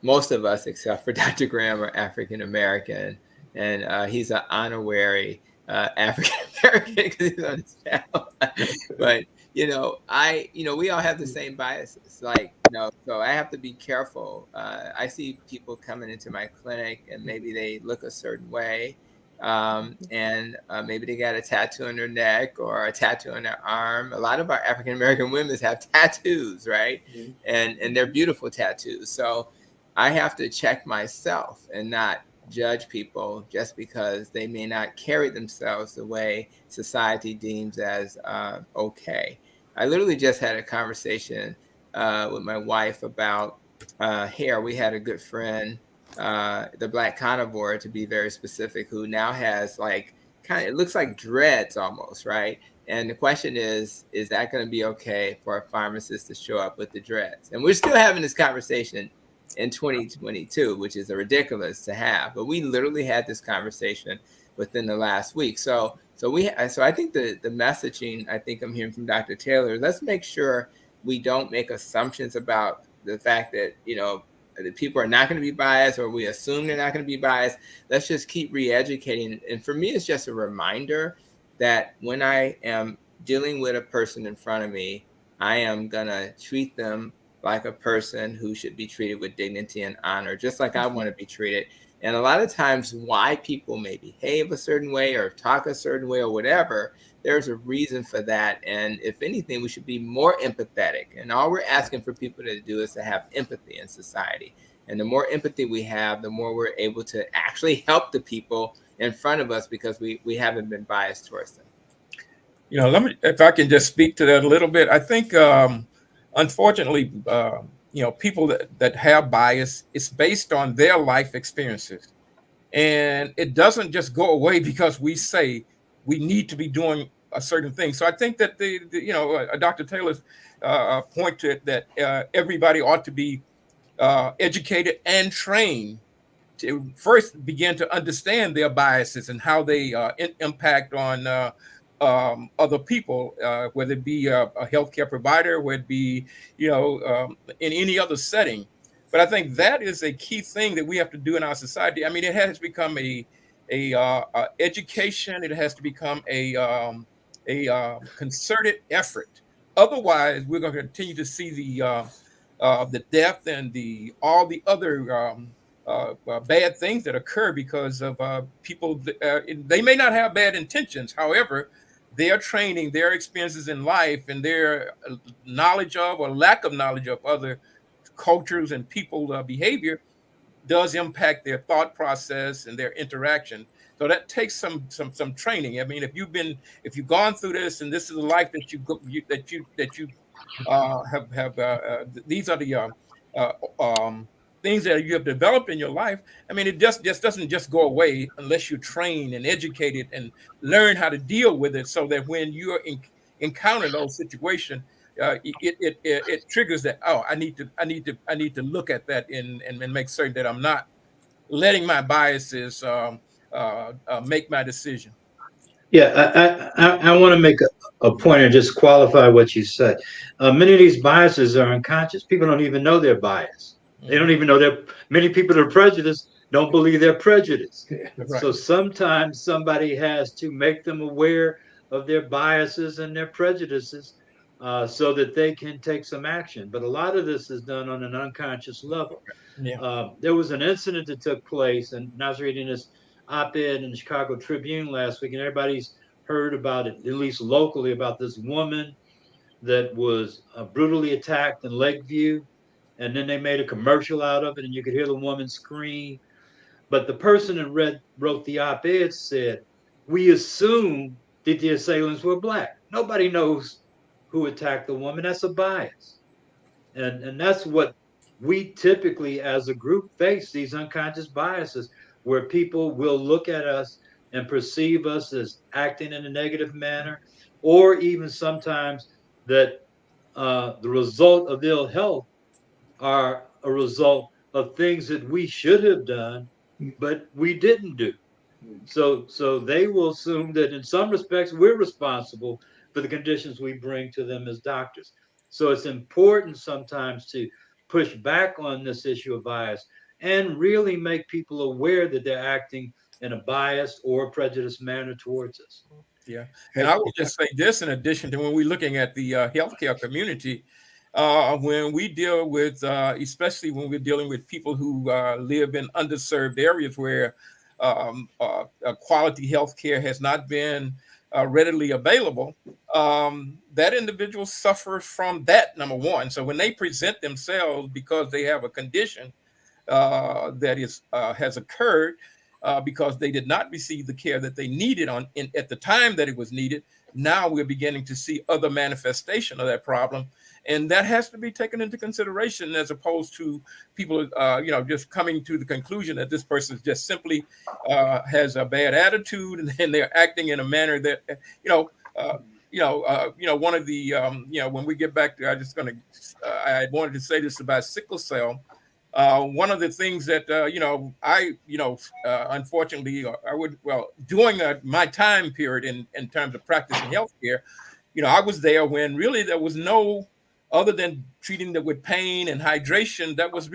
most of us, except for Dr. Graham, are African American, and he's an honorary African American because he's on his panel. But we all have the same biases. So I have to be careful. I see people coming into my clinic and maybe they look a certain way. And maybe they got a tattoo on their neck or a tattoo on their arm. A lot of our African American women have tattoos, right? Mm-hmm. And they're beautiful tattoos. So I have to check myself and not judge people just because they may not carry themselves the way society deems as okay. I literally just had a conversation with my wife about hair. We had a good friend, the Black carnivore, to be very specific, who now has it looks like dreads almost, right? And the question is that going to be okay for a pharmacist to show up with the dreads? And we're still having this conversation in 2022, which is ridiculous to have. But we literally had this conversation within the last week. So I think the messaging I think I'm hearing from Dr. Taylor, let's make sure we don't make assumptions about the fact that, that people are not going to be biased, or we assume they're not going to be biased. Let's just keep re-educating. And for me, it's just a reminder that when I am dealing with a person in front of me, I am going to treat them like a person who should be treated with dignity and honor, just like I want to be treated. And a lot of times why people may behave a certain way or talk a certain way or whatever, there's a reason for that. And if anything, we should be more empathetic. And all we're asking for people to do is to have empathy in society. And the more empathy we have, the more we're able to actually help the people in front of us, because we haven't been biased towards them. If I can just speak to that a little bit. I think, unfortunately, people that have bias, it's based on their life experiences. And it doesn't just go away because we say we need to be doing a certain thing. So I think that Dr. Taylor's point to it, that everybody ought to be educated and trained to first begin to understand their biases and how they impact on other people, whether it be a healthcare provider, whether it be in any other setting. But I think that is a key thing that we have to do in our society. I mean, it has become a education. It has to become a concerted effort. Otherwise, we're going to continue to see the death and all the other bad things that occur because of people. They may not have bad intentions. However, their training, their experiences in life, and their knowledge of or lack of knowledge of other cultures and people behavior does impact their thought process and their interaction. So that takes some training. I mean, if you've gone through this, and this is the life that you have these are the things that you have developed in your life. I mean, it just doesn't just go away unless you're trained and educated and learn how to deal with it, so that when you encounter those situations, it triggers that. Oh, I need to look at that and make certain that I'm not letting my biases make my decision. Yeah, I want to make a point and just qualify what you said. Many of these biases are unconscious. People don't even know they're biased. They don't even know they're, many people that are prejudiced don't believe they're prejudiced. Right. So sometimes somebody has to make them aware of their biases and their prejudices so that they can take some action. But a lot of this is done on an unconscious level. Yeah. There was an incident that took place, and I was reading this op-ed in the Chicago Tribune last week, and everybody's heard about it, at least locally, about this woman that was brutally attacked in Lakeview, and then they made a commercial out of it, and you could hear the woman scream. But the person that wrote the op-ed said, "We assume that the assailants were black. Nobody knows who attacked the woman. That's a bias." And that's what we typically as a group face, these unconscious biases where people will look at us and perceive us as acting in a negative manner, or even sometimes that the result of ill health are a result of things that we should have done but we didn't do. So they will assume that in some respects we're responsible for the conditions we bring to them as doctors. So it's important sometimes to push back on this issue of bias and really make people aware that they're acting in a biased or prejudiced manner towards us. Yeah. And I will just say this in addition to when we're looking at the healthcare community, when we deal with, especially when we're dealing with people who live in underserved areas where quality healthcare has not been readily available, that individual suffers from that, number one. So when they present themselves because they have a condition that has occurred because they did not receive the care that they needed at the time that it was needed. Now we're beginning to see other manifestation of that problem, and that has to be taken into consideration as opposed to people, just coming to the conclusion that this person just simply has a bad attitude and they're acting in a manner that, one of the, when we get back to, I wanted to say this about sickle cell. One of the things that unfortunately, during my time period in terms of practicing healthcare, I was there when really there was no other than treating them with pain and hydration. That was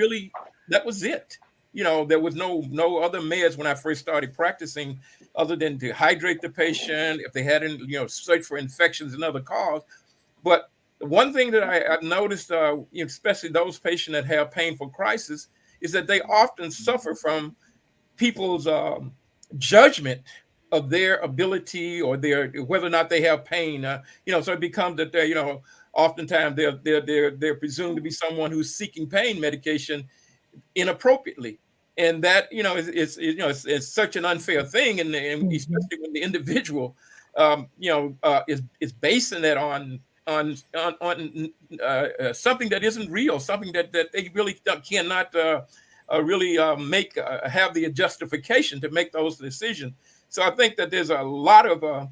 it. There was no other meds when I first started practicing, other than to hydrate the patient if they had, search for infections and other cause. But one thing that I've noticed, especially those patients that have painful crisis, is that they often suffer from people's judgment of their ability or their whether or not they have pain. So it becomes that they, oftentimes they're presumed to be someone who's seeking pain medication inappropriately, and that it's such an unfair thing, and especially when the individual is basing that on something that isn't real, something that they really cannot really have the justification to make those decisions. So I think that there's a lot of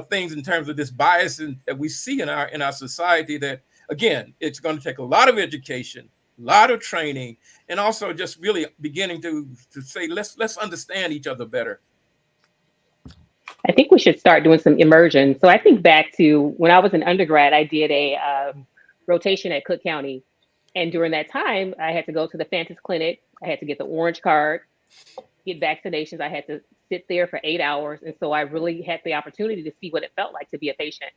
things in terms of this bias that we see in our society that, again, it's going to take a lot of education, a lot of training, and also just really beginning to say, let's understand each other better. I think we should start doing some immersion. So I think back to when I was an undergrad, I did a rotation at Cook County. And during that time, I had to go to the Fantis Clinic. I had to get the orange card, get vaccinations. I had to sit there for 8 hours. And so I really had the opportunity to see what it felt like to be a patient.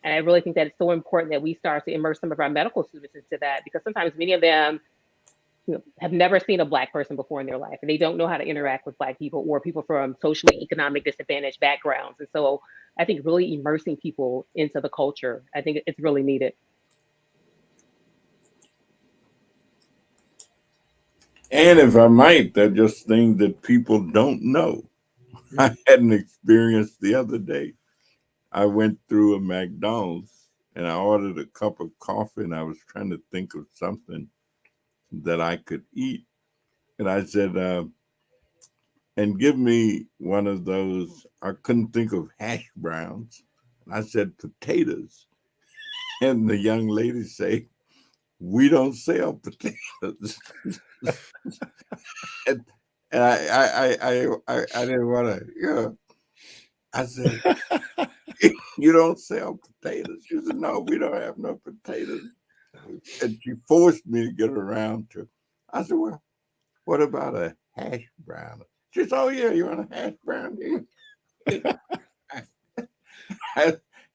And I really think that it's so important that we start to immerse some of our medical students into that, because sometimes many of them have never seen a Black person before in their life, and they don't know how to interact with Black people or people from socially economic disadvantaged backgrounds. And so I think really immersing people into the culture, I think it's really needed. And if I might, they're just things that people don't know. I had an experience the other day. I went through a McDonald's and I ordered a cup of coffee, and I was trying to think of something that I could eat. And I said, and give me one of those, I couldn't think of hash browns. I said, potatoes. And the young lady say, we don't sell potatoes. and I didn't want to, I said, you don't sell potatoes. She said, no, we don't have no potatoes. And she forced me to get around to, I said, well, what about a hash brown? She said, oh yeah, you want a hash brown?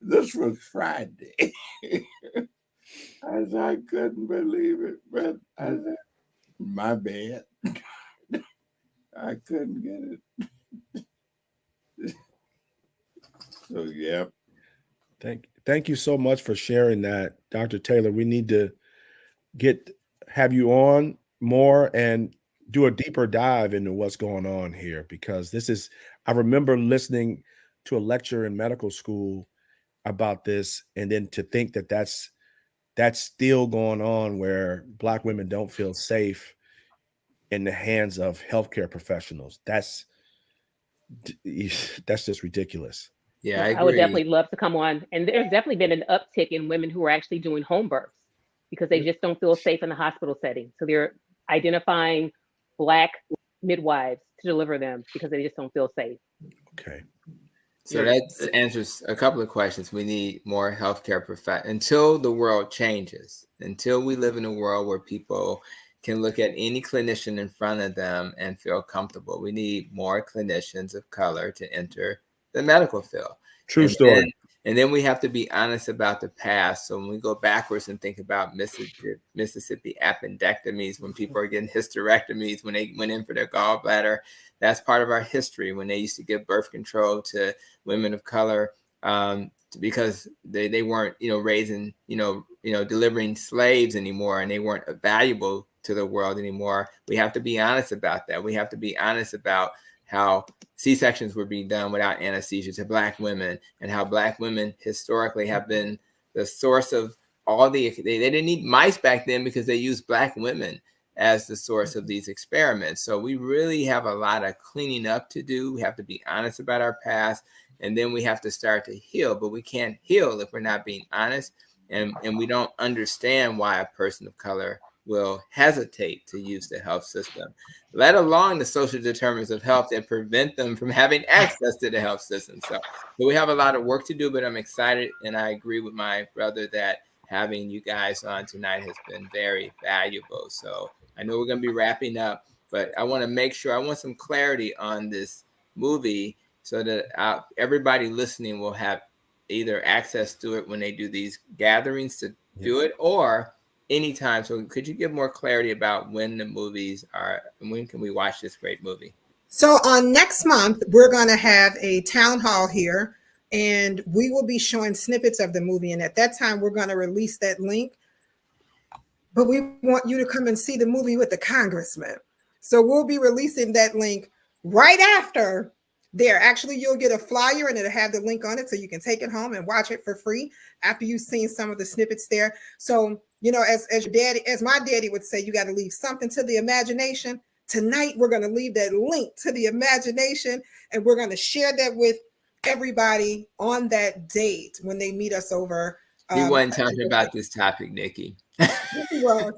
This was Friday. I said, I couldn't believe it, but I said, my bad. I couldn't get it. So yeah. Thank you so much for sharing that, Dr. Taylor. We need to have you on more and do a deeper dive into what's going on here, because I remember listening to a lecture in medical school about this, and then to think that that's still going on, where Black women don't feel safe in the hands of healthcare professionals. That's just ridiculous. Yeah, I I would agree. definitely love to come on. And there's definitely been an uptick in women who are actually doing home births because they just don't feel safe in the hospital setting. So they're identifying Black midwives to deliver them because they just don't feel safe. Okay. So that answers a couple of questions. We need more healthcare until the world changes, until we live in a world where people can look at any clinician in front of them and feel comfortable. We need more clinicians of color to enter the medical field. True story. And then we have to be honest about the past. So when we go backwards and think about Mississippi appendectomies, when people are getting hysterectomies, when they went in for their gallbladder, that's part of our history. When they used to give birth control to women of color, because they weren't, raising, delivering slaves anymore, and they weren't valuable to the world anymore. We have to be honest about that. We have to be honest about how C-sections were being done without anesthesia to Black women, and how Black women historically have been the source of all they didn't need mice back then because they used Black women as the source of these experiments. So we really have a lot of cleaning up to do. We have to be honest about our past, and then we have to start to heal. But we can't heal if we're not being honest, and we don't understand why a person of color will hesitate to use the health system, let alone the social determinants of health that prevent them from having access to the health system. So we have a lot of work to do, but I'm excited, and I agree with my brother that having you guys on tonight has been very valuable. So I know we're going to be wrapping up, but I want to make sure, I want some clarity on this movie so that everybody listening will have either access to it when they do these gatherings to do it, or anytime. So could you give more clarity about when the movies are, and when can we watch this great movie? So on next month, we're going to have a town hall here, and we will be showing snippets of the movie. And at that time, we're going to release that link. But we want you to come and see the movie with the congressman. So we'll be releasing that link right after there. Actually, you'll get a flyer and it'll have the link on it so you can take it home and watch it for free after you've seen some of the snippets there. So, as your daddy, as my daddy would say, you got to leave something to the imagination. Tonight, we're going to leave that link to the imagination, and we're going to share that with everybody on that date when they meet us over. He wasn't talking about this topic, Nikki. Yes, he was.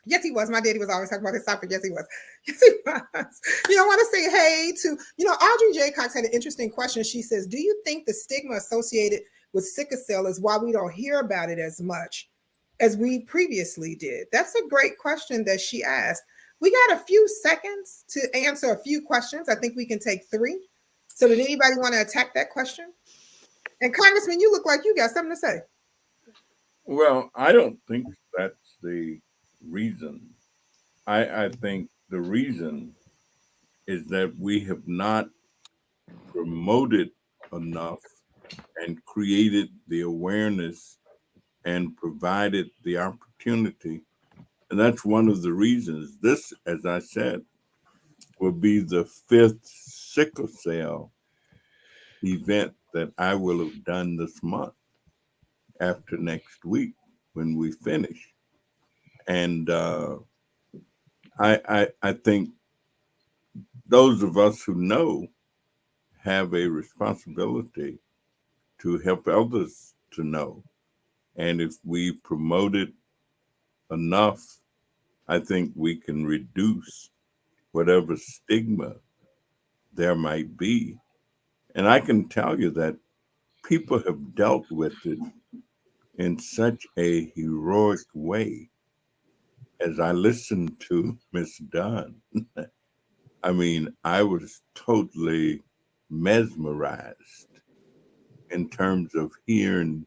Yes, he was. My daddy was always talking about this topic. Yes, he was. Yes, he was. I want to say hey to, Audrey J. Cox had an interesting question. She says, do you think the stigma associated with sickle cell is why we don't hear about it as much as we previously did? That's a great question that she asked. We got a few seconds to answer a few questions. I think we can take 3. So did anybody want to attack that question? And Congressman, you look like you got something to say. Well, I don't think that's the reason. I think the reason is that we have not promoted enough and created the awareness and provided the opportunity. And that's one of the reasons. This, as I said, will be the 5th sickle cell event that I will have done this month after next week when we finish. And I think those of us who know have a responsibility to help others to know. And if we promote it enough, I think we can reduce whatever stigma there might be. And I can tell you that people have dealt with it in such a heroic way. As I listened to Miss Dunn, I mean, I was totally mesmerized in terms of hearing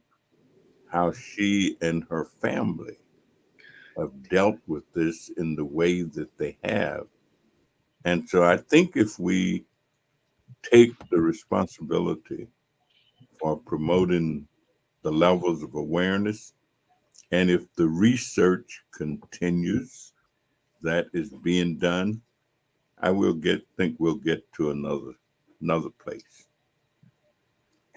how she and her family have dealt with this in the way that they have. And so I think if we take the responsibility for promoting the levels of awareness, and if the research continues that is being done, I will think we'll get to another place.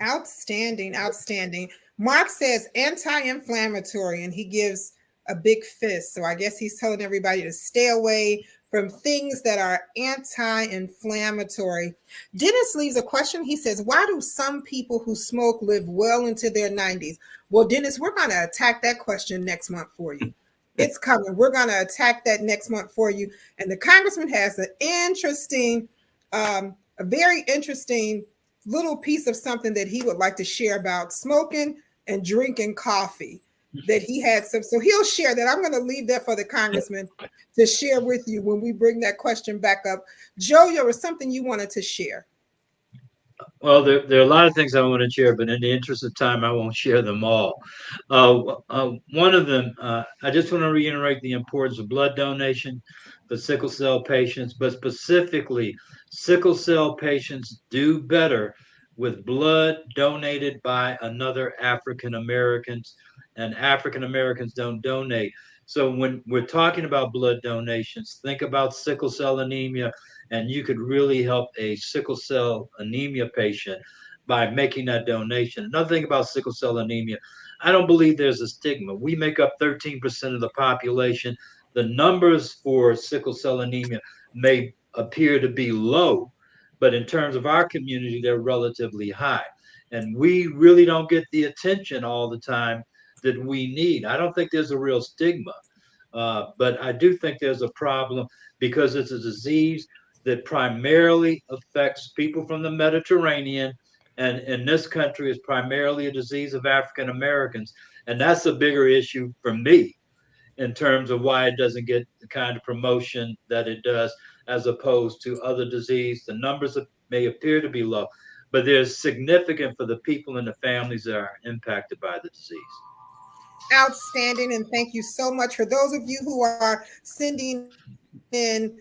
Outstanding, outstanding. Mark says anti-inflammatory, and he gives a big fist. So I guess he's telling everybody to stay away from things that are anti-inflammatory. Dennis leaves a question. He says, why do some people who smoke live well into their 90s? Well, Dennis, we're going to attack that question next month for you. It's coming. We're going to attack that next month for you. And the congressman has an interesting, a very interesting little piece of something that he would like to share about smoking and drinking coffee that he had some. So he'll share that. I'm going to leave that for the congressman to share with you when we bring that question back up. Joe, there was something you wanted to share. Well, there are a lot of things I want to share, but in the interest of time, I won't share them all. One of them, I just want to reiterate the importance of blood donation for sickle cell patients, but specifically, sickle cell patients do better with blood donated by another African Americans, and African Americans don't donate. So when we're talking about blood donations, think about sickle cell anemia, and you could really help a sickle cell anemia patient by making that donation. Another thing about sickle cell anemia, I don't believe there's a stigma. We make up 13% of the population. The numbers for sickle cell anemia may appear to be low, but in terms of our community, they're relatively high. And we really don't get the attention all the time that we need. I don't think there's a real stigma, but I do think there's a problem because it's a disease that primarily affects people from the Mediterranean. And in this country, is primarily a disease of African Americans. And that's a bigger issue for me in terms of why it doesn't get the kind of promotion that it does, as opposed to other disease. The numbers may appear to be low, but they're significant for the people and the families that are impacted by the disease. Outstanding, and thank you so much for those of you who are sending in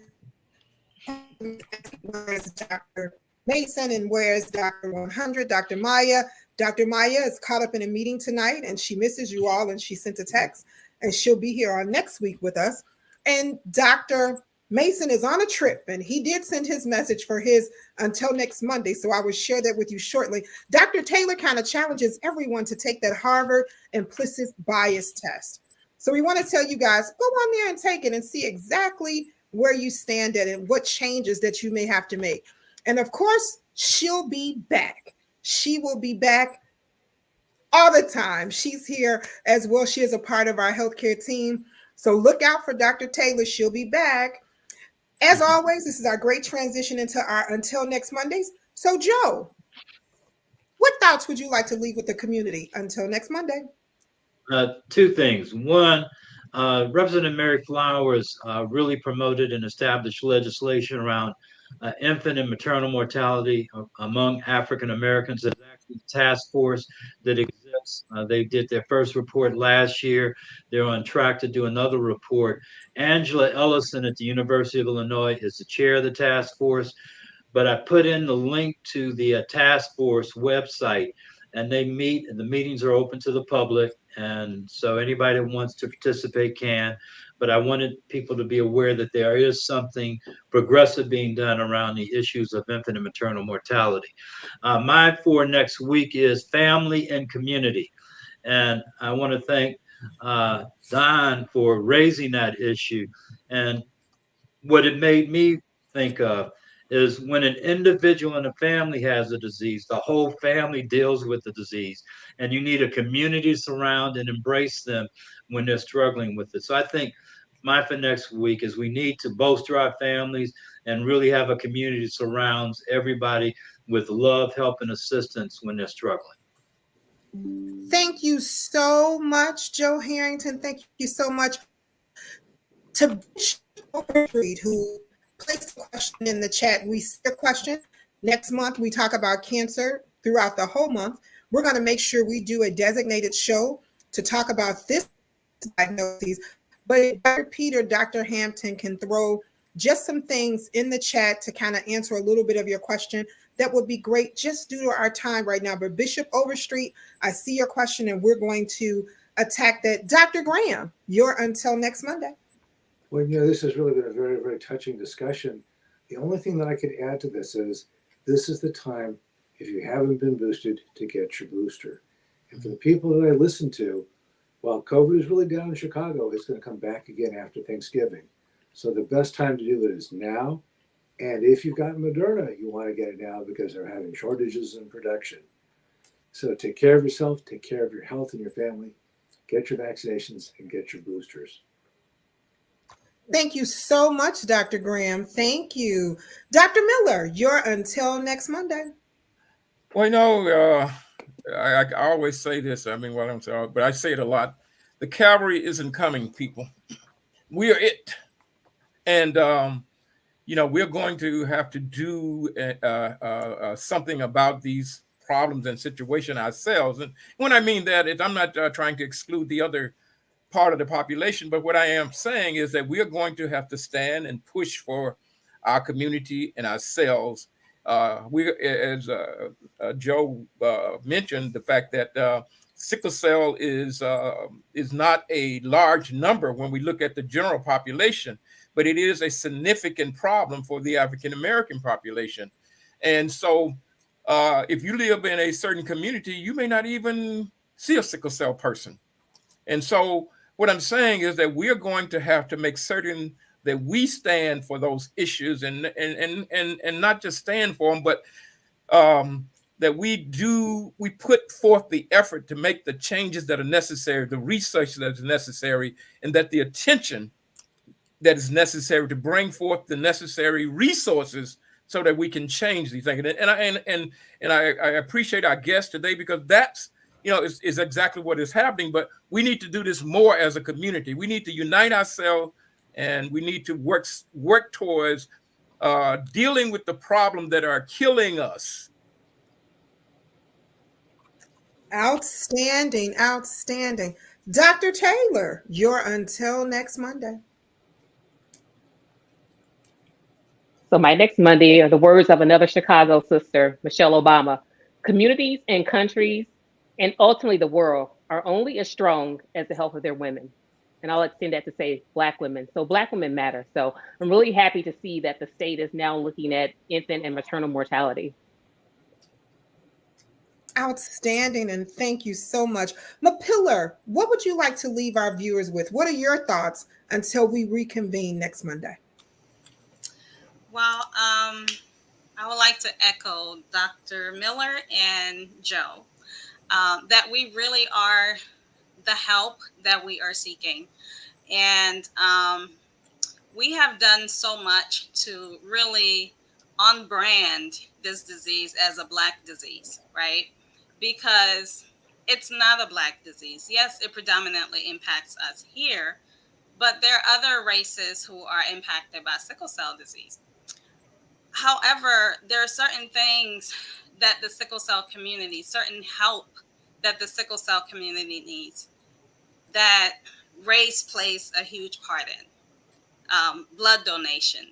where's Dr. Mason and where's Dr. 100, Dr. Maya. Dr. Maya is caught up in a meeting tonight and she misses you all and she sent a text and she'll be here on next week with us. And Dr. Mason is on a trip and he did send his message for his until next Monday. So I will share that with you shortly. Dr. Taylor kind of challenges everyone to take that Harvard implicit bias test. So we want to tell you guys, go on there and take it and see exactly where you stand at and what changes that you may have to make. And of course, she'll be back. She will be back all the time. She's here as well. She is a part of our healthcare team. So look out for Dr. Taylor. She'll be back. As always, this is our great transition into our Until Next Mondays. So Joe, what thoughts would you like to leave with the community until next Monday? Two things. One, Representative Mary Flowers really promoted and established legislation around infant and maternal mortality among African Americans. There's actually a task force that exists. They did their first report last year. They're on track to do another report. Angela Ellison at the University of Illinois is the chair of the task force. But I put in the link to the task force website, and they meet, and the meetings are open to the public. And so anybody that wants to participate can. But I wanted people to be aware that there is something progressive being done around the issues of infant and maternal mortality. My for next week is family and community. And I want to thank Don for raising that issue. And what it made me think of is when an individual in a family has a disease, the whole family deals with the disease, and you need a community to surround and embrace them when they're struggling with it. So I think my for next week is we need to bolster our families and really have a community that surrounds everybody with love, help, and assistance when they're struggling. Thank you so much, Joe Harrington. Thank you so much to Bishop who placed a question in the chat. We see a question. Next month, we talk about cancer throughout the whole month. We're going to make sure we do a designated show to talk about this diagnosis. But Dr. Peter, Dr. Hampton can throw just some things in the chat to kind of answer a little bit of your question. That would be great just due to our time right now. But Bishop Overstreet, I see your question and we're going to attack that. Dr. Graham, you're until next Monday. Well, this has really been a very, very touching discussion. The only thing that I could add to this is the time, if you haven't been boosted, to get your booster. And for the people that I listen to, while COVID is really down in Chicago, it's going to come back again after Thanksgiving. So the best time to do it is now. And if you've got Moderna, you want to get it now because they're having shortages in production. So take care of yourself, take care of your health and your family, get your vaccinations, and get your boosters. Thank you so much, Dr. Graham. Thank you. Dr. Miller, you're until next Monday. Well, I always say this. I mean, well, I'm sorry, but I say it a lot. The cavalry isn't coming, people. We are it. And, we're going to have to do something about these problems and situation ourselves. And when I mean that, I'm not trying to exclude the other part of the population, but what I am saying is that we are going to have to stand and push for our community and ourselves. As Joe mentioned, the fact that sickle cell is not a large number when we look at the general population, but it is a significant problem for the African American population. And so if you live in a certain community, you may not even see a sickle cell person. And so what I'm saying is that we're going to have to make certain that we stand for those issues and not just stand for them, but that we put forth the effort to make the changes that are necessary, the research that is necessary, and that the attention that is necessary to bring forth the necessary resources so that we can change these things. And I appreciate our guest today because that's is exactly what is happening. But we need to do this more as a community. We need to unite ourselves, and we need to work towards dealing with the problem that are killing us. Outstanding, outstanding. Dr. Taylor, you're until next Monday. So my next Monday are the words of another Chicago sister, Michelle Obama. Communities and countries, and ultimately the world, are only as strong as the health of their women. And I'll extend that to say Black women. So Black women matter. So I'm really happy to see that the state is now looking at infant and maternal mortality. Outstanding, and thank you so much. Mapillar, what would you like to leave our viewers with? What are your thoughts until we reconvene next Monday? Well, I would like to echo Dr. Miller and Joe that we really are the help that we are seeking. And we have done so much to really unbrand this disease as a Black disease, right? Because it's not a Black disease. Yes, it predominantly impacts us here, but there are other races who are impacted by sickle cell disease. However, there are certain things that the sickle cell community, certain help that the sickle cell community needs that race plays a huge part in. Blood donation,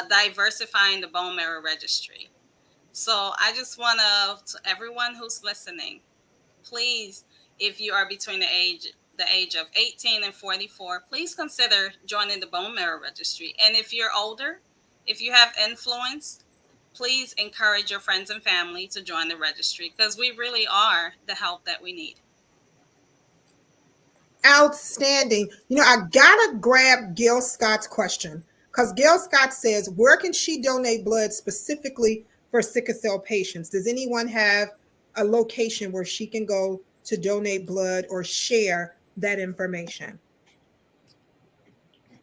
diversifying the bone marrow registry. So I just want to everyone who's listening, please, if you are between the age of 18 and 44, please consider joining the bone marrow registry. And if you're older, if you have influence, please encourage your friends and family to join the registry because we really are the help that we need. Outstanding. I gotta grab Gil Scott's question Because Gail Scott says, where can she donate blood specifically for sickle cell patients? Does anyone have a location where she can go to donate blood or share that information?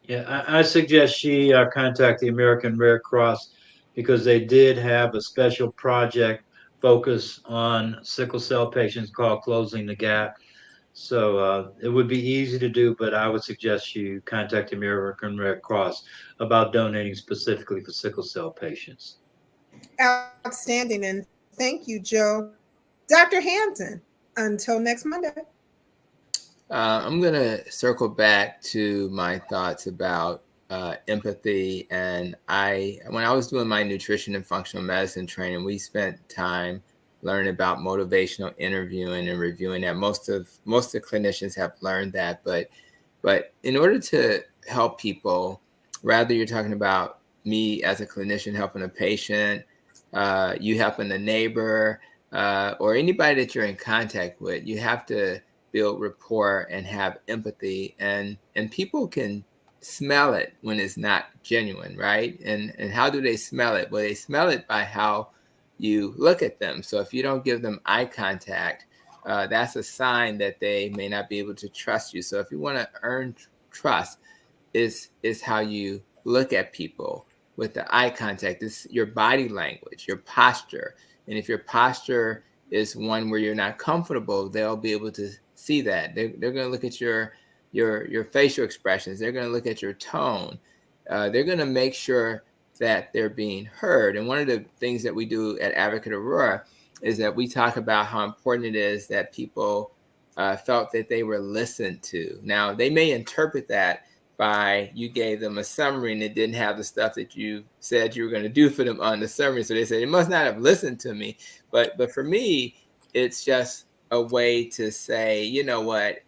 Yeah, I suggest she contact the American Red Cross because they did have a special project focused on sickle cell patients called Closing the Gap. So it would be easy to do, but I would suggest you contact the American Red Cross about donating specifically for sickle cell patients. Outstanding. And thank you, Joe. Dr. Hampton, until next Monday. I'm going to circle back to my thoughts about empathy. And when I was doing my nutrition and functional medicine training, we spent time learning about motivational interviewing and reviewing that. Most of the clinicians have learned that, but in order to help people, rather you're talking about me as a clinician helping a patient, you helping a neighbor, or anybody that you're in contact with, you have to build rapport and have empathy, and people can smell it when it's not genuine, right? And how do they smell it? Well, they smell it by how you look at them. So if you don't give them eye contact, that's a sign that they may not be able to trust you. So if you want to earn trust, is how you look at people with the eye contact. It's your body language, your posture. And if your posture is one where you're not comfortable, they'll be able to see that. They're going to look at your facial expressions. They're going to look at your tone. They're going to make sure that they're being heard. And one of the things that we do at Advocate Aurora is that we talk about how important it is that people felt that they were listened to. Now, they may interpret that by you gave them a summary and it didn't have the stuff that you said you were going to do for them on the summary. So they said, it must not have listened to me. But for me, it's just a way to say, you know what,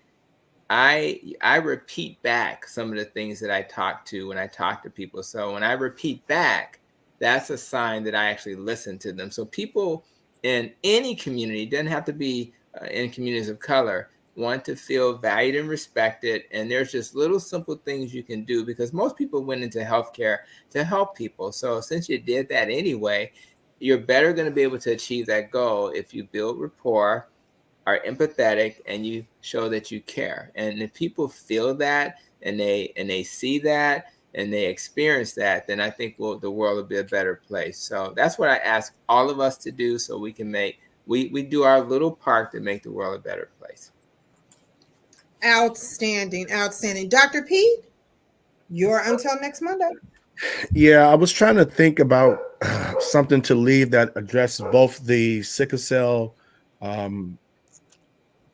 I repeat back some of the things that I talk to when I talk to people. So when I repeat back, that's a sign that I actually listen to them. So people in any community, doesn't have to be in communities of color, want to feel valued and respected. And there's just little simple things you can do because most people went into healthcare to help people. So since you did that anyway, you're better going to be able to achieve that goal if you build rapport, are empathetic, and you show that you care. And if people feel that and they see that and they experience that, then I think the world will be a better place. So that's what I ask all of us to do so we can we do our little part to make the world a better place. Outstanding. Dr. Pete, you're until next Monday. Yeah, I was trying to think about something to leave that addresses both the sickle cell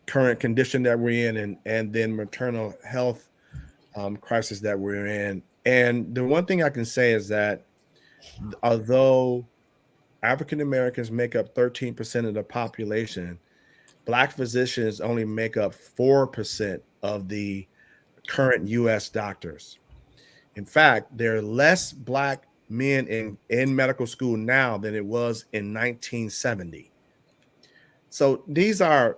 current condition that we're in and then maternal health crisis that we're in. And the one thing I can say is that although African Americans make up 13% of the population, Black physicians only make up 4% of the current U.S. doctors. In fact, there are less Black men in medical school now than it was in 1970. So these are,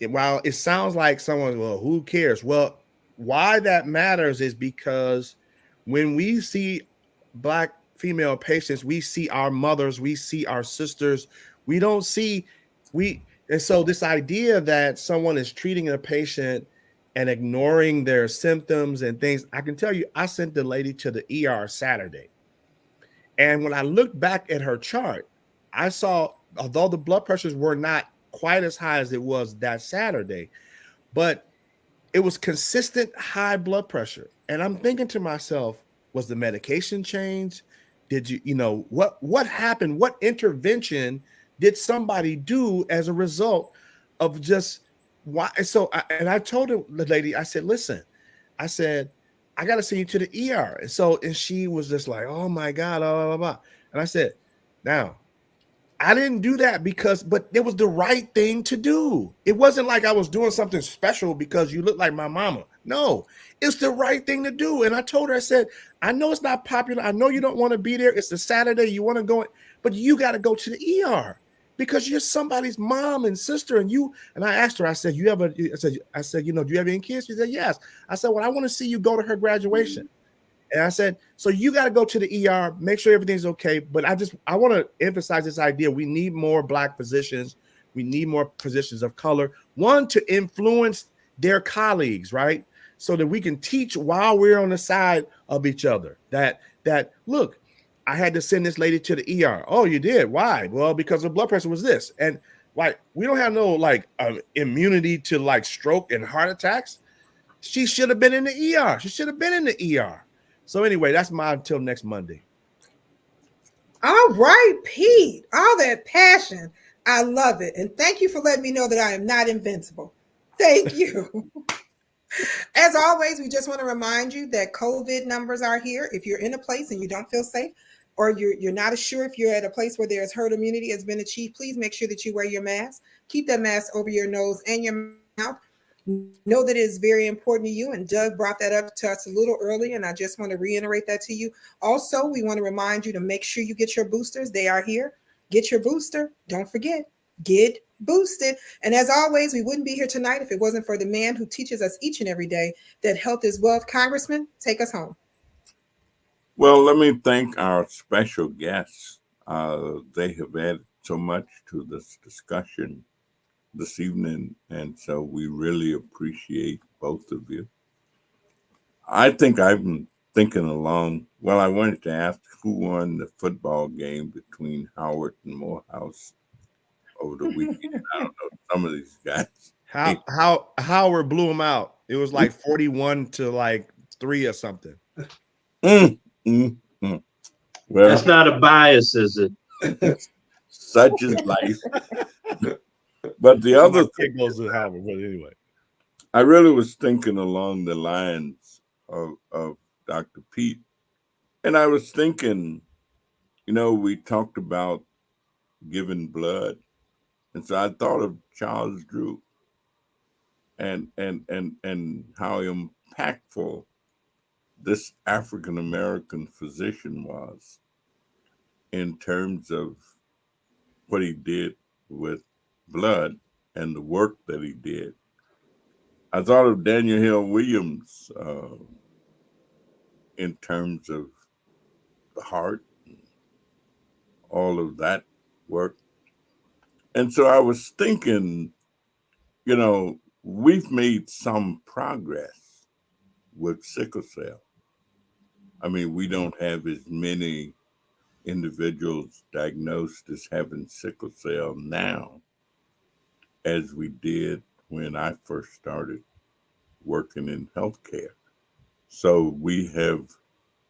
while it sounds like someone, well, who cares? Well, why that matters is because when we see Black female patients, we see our mothers, we see our sisters, we don't see, and so this idea that someone is treating a patient and ignoring their symptoms and things, I can tell you, I sent the lady to the ER Saturday. And when I looked back at her chart, I saw, although the blood pressures were not quite as high as it was that Saturday, but it was consistent high blood pressure. And I'm thinking to myself, was the medication changed? Did what happened? What intervention did somebody do as a result of just why? So, I told the lady, I said, listen, I said, I got to send you to the ER. And she was just like, oh my God, blah, blah, blah. And I said, now, I didn't do that but it was the right thing to do. It wasn't like I was doing something special because you look like my mama. No, it's the right thing to do. And I told her, I said, I know it's not popular. I know you don't want to be there. It's a Saturday. You want to go, but you got to go to the ER because you're somebody's mom and sister. And I asked her, I said, do you have any kids? She said, yes. I said, well, I want to see you go to her graduation. And I said, so you got to go to the ER, make sure everything's okay. But I want to emphasize this idea. We need more Black physicians. We need more physicians of color. One, to influence their colleagues, right? So that we can teach while we're on the side of each other. That look, I had to send this lady to the ER. Oh, you did? Why? Well, because the blood pressure was this. And like, we don't have no like immunity to like stroke and heart attacks. She should have been in the ER. She should have been in the ER. So anyway, that's mine until next Monday. All right, Pete. All that passion. I love it. And thank you for letting me know that I am not invincible. Thank you. As always, we just want to remind you that COVID numbers are here. If you're in a place and you don't feel safe, or you're not sure if you're at a place where there's herd immunity has been achieved, please make sure that you wear your mask. Keep that mask over your nose and your mouth. Know that it is very important to you. And Doug brought that up to us a little early, and I just want to reiterate that to you. Also, we want to remind you to make sure you get your boosters. They are here. Get your booster. Don't forget, get boosted. And as always, we wouldn't be here tonight if it wasn't for the man who teaches us each and every day that health is wealth. Congressman, take us home. Well, let me thank our special guests. They have added so much to this discussion this evening, and so we really appreciate both of you. I think I've been thinking along. Well, I wanted to ask who won the football game between Howard and Morehouse over the weekend. I don't know, some of these guys. How Howard blew him out. It was like 41 to like 3 or something. Well, that's not a bias, is it? Such is life. But the other thing goes to Howard, but anyway, I really was thinking along the lines of Dr. Pete, and I was thinking, we talked about giving blood, and so I thought of Charles Drew, and how impactful this African American physician was in terms of what he did with blood and the work that he did. I thought of Daniel Hill Williams in terms of the heart, and all of that work. And so I was thinking, we've made some progress with sickle cell. I mean, we don't have as many individuals diagnosed as having sickle cell now as we did when I first started working in healthcare. So we have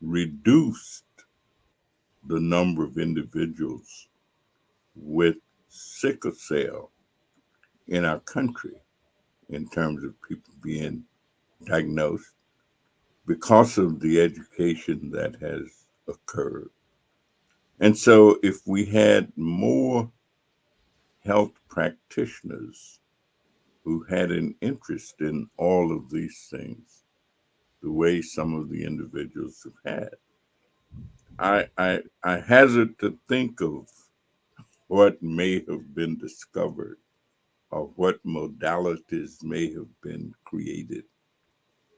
reduced the number of individuals with sickle cell in our country in terms of people being diagnosed because of the education that has occurred. And so if we had more health practitioners who had an interest in all of these things, the way some of the individuals have had, I hazard to think of what may have been discovered or what modalities may have been created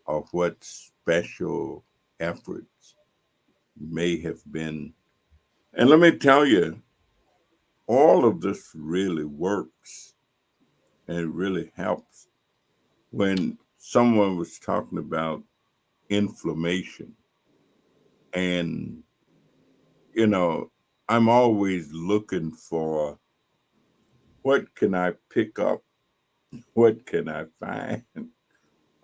or what special efforts may have been. And let me tell you, all of this really works and it really helps. When someone was talking about inflammation, and I'm always looking for what can I pick up, what can I find,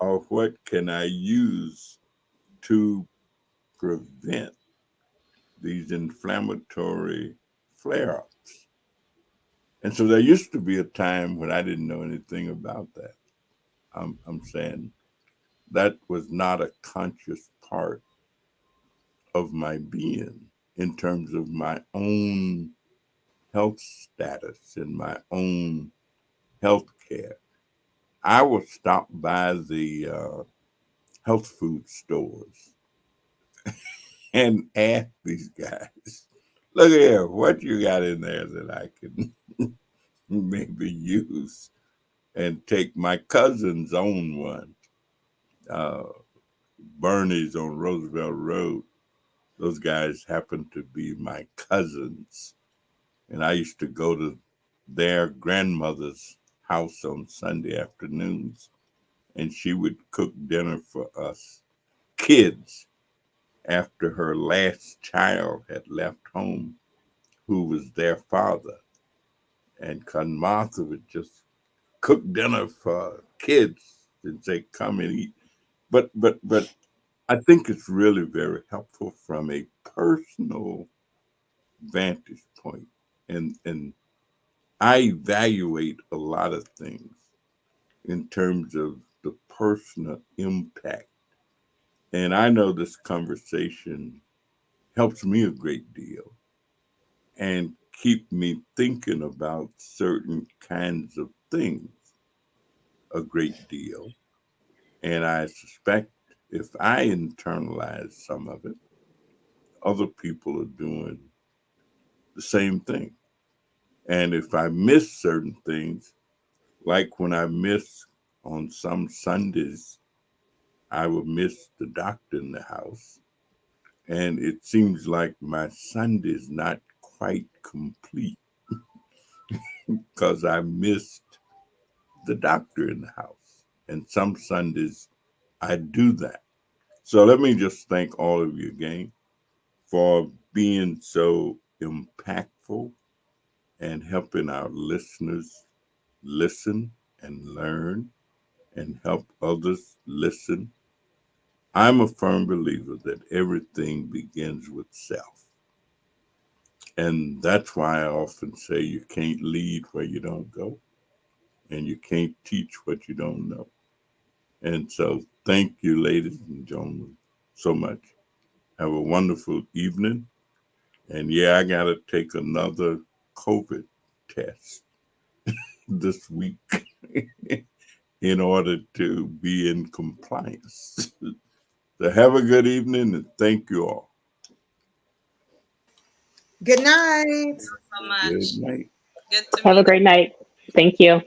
or what can I use to prevent these inflammatory flare-ups. And so there used to be a time when I didn't know anything about that. I'm saying that was not a conscious part of my being in terms of my own health status and my own health care. I would stop by the health food stores and ask these guys, look here, what you got in there that I can maybe use, and take my cousin's own one. Bernie's on Roosevelt Road. Those guys happened to be my cousins. And I used to go to their grandmother's house on Sunday afternoons, and she would cook dinner for us kids after her last child had left home, who was their father. And Cousin Martha would just cook dinner for kids and say, "Come and eat." But I think it's really very helpful from a personal vantage point, and I evaluate a lot of things in terms of the personal impact. And I know this conversation helps me a great deal and keep me thinking about certain kinds of things a great deal. And I suspect if I internalize some of it, other people are doing the same thing. And if I miss certain things, like when I miss on some Sundays, I would miss the doctor in the house. And it seems like my Sunday is not quite complete because I missed the doctor in the house. And some Sundays I do that. So let me just thank all of you again for being so impactful and helping our listeners listen and learn and help others listen. I'm a firm believer that everything begins with self. And that's why I often say you can't lead where you don't go, and you can't teach what you don't know. And so, thank you, ladies and gentlemen, so much. Have a wonderful evening. And yeah, I got to take another COVID test this week in order to be in compliance. So, have a good evening and thank you all. Good night. So much. Good night. Good to Have a meet great night. Thank you.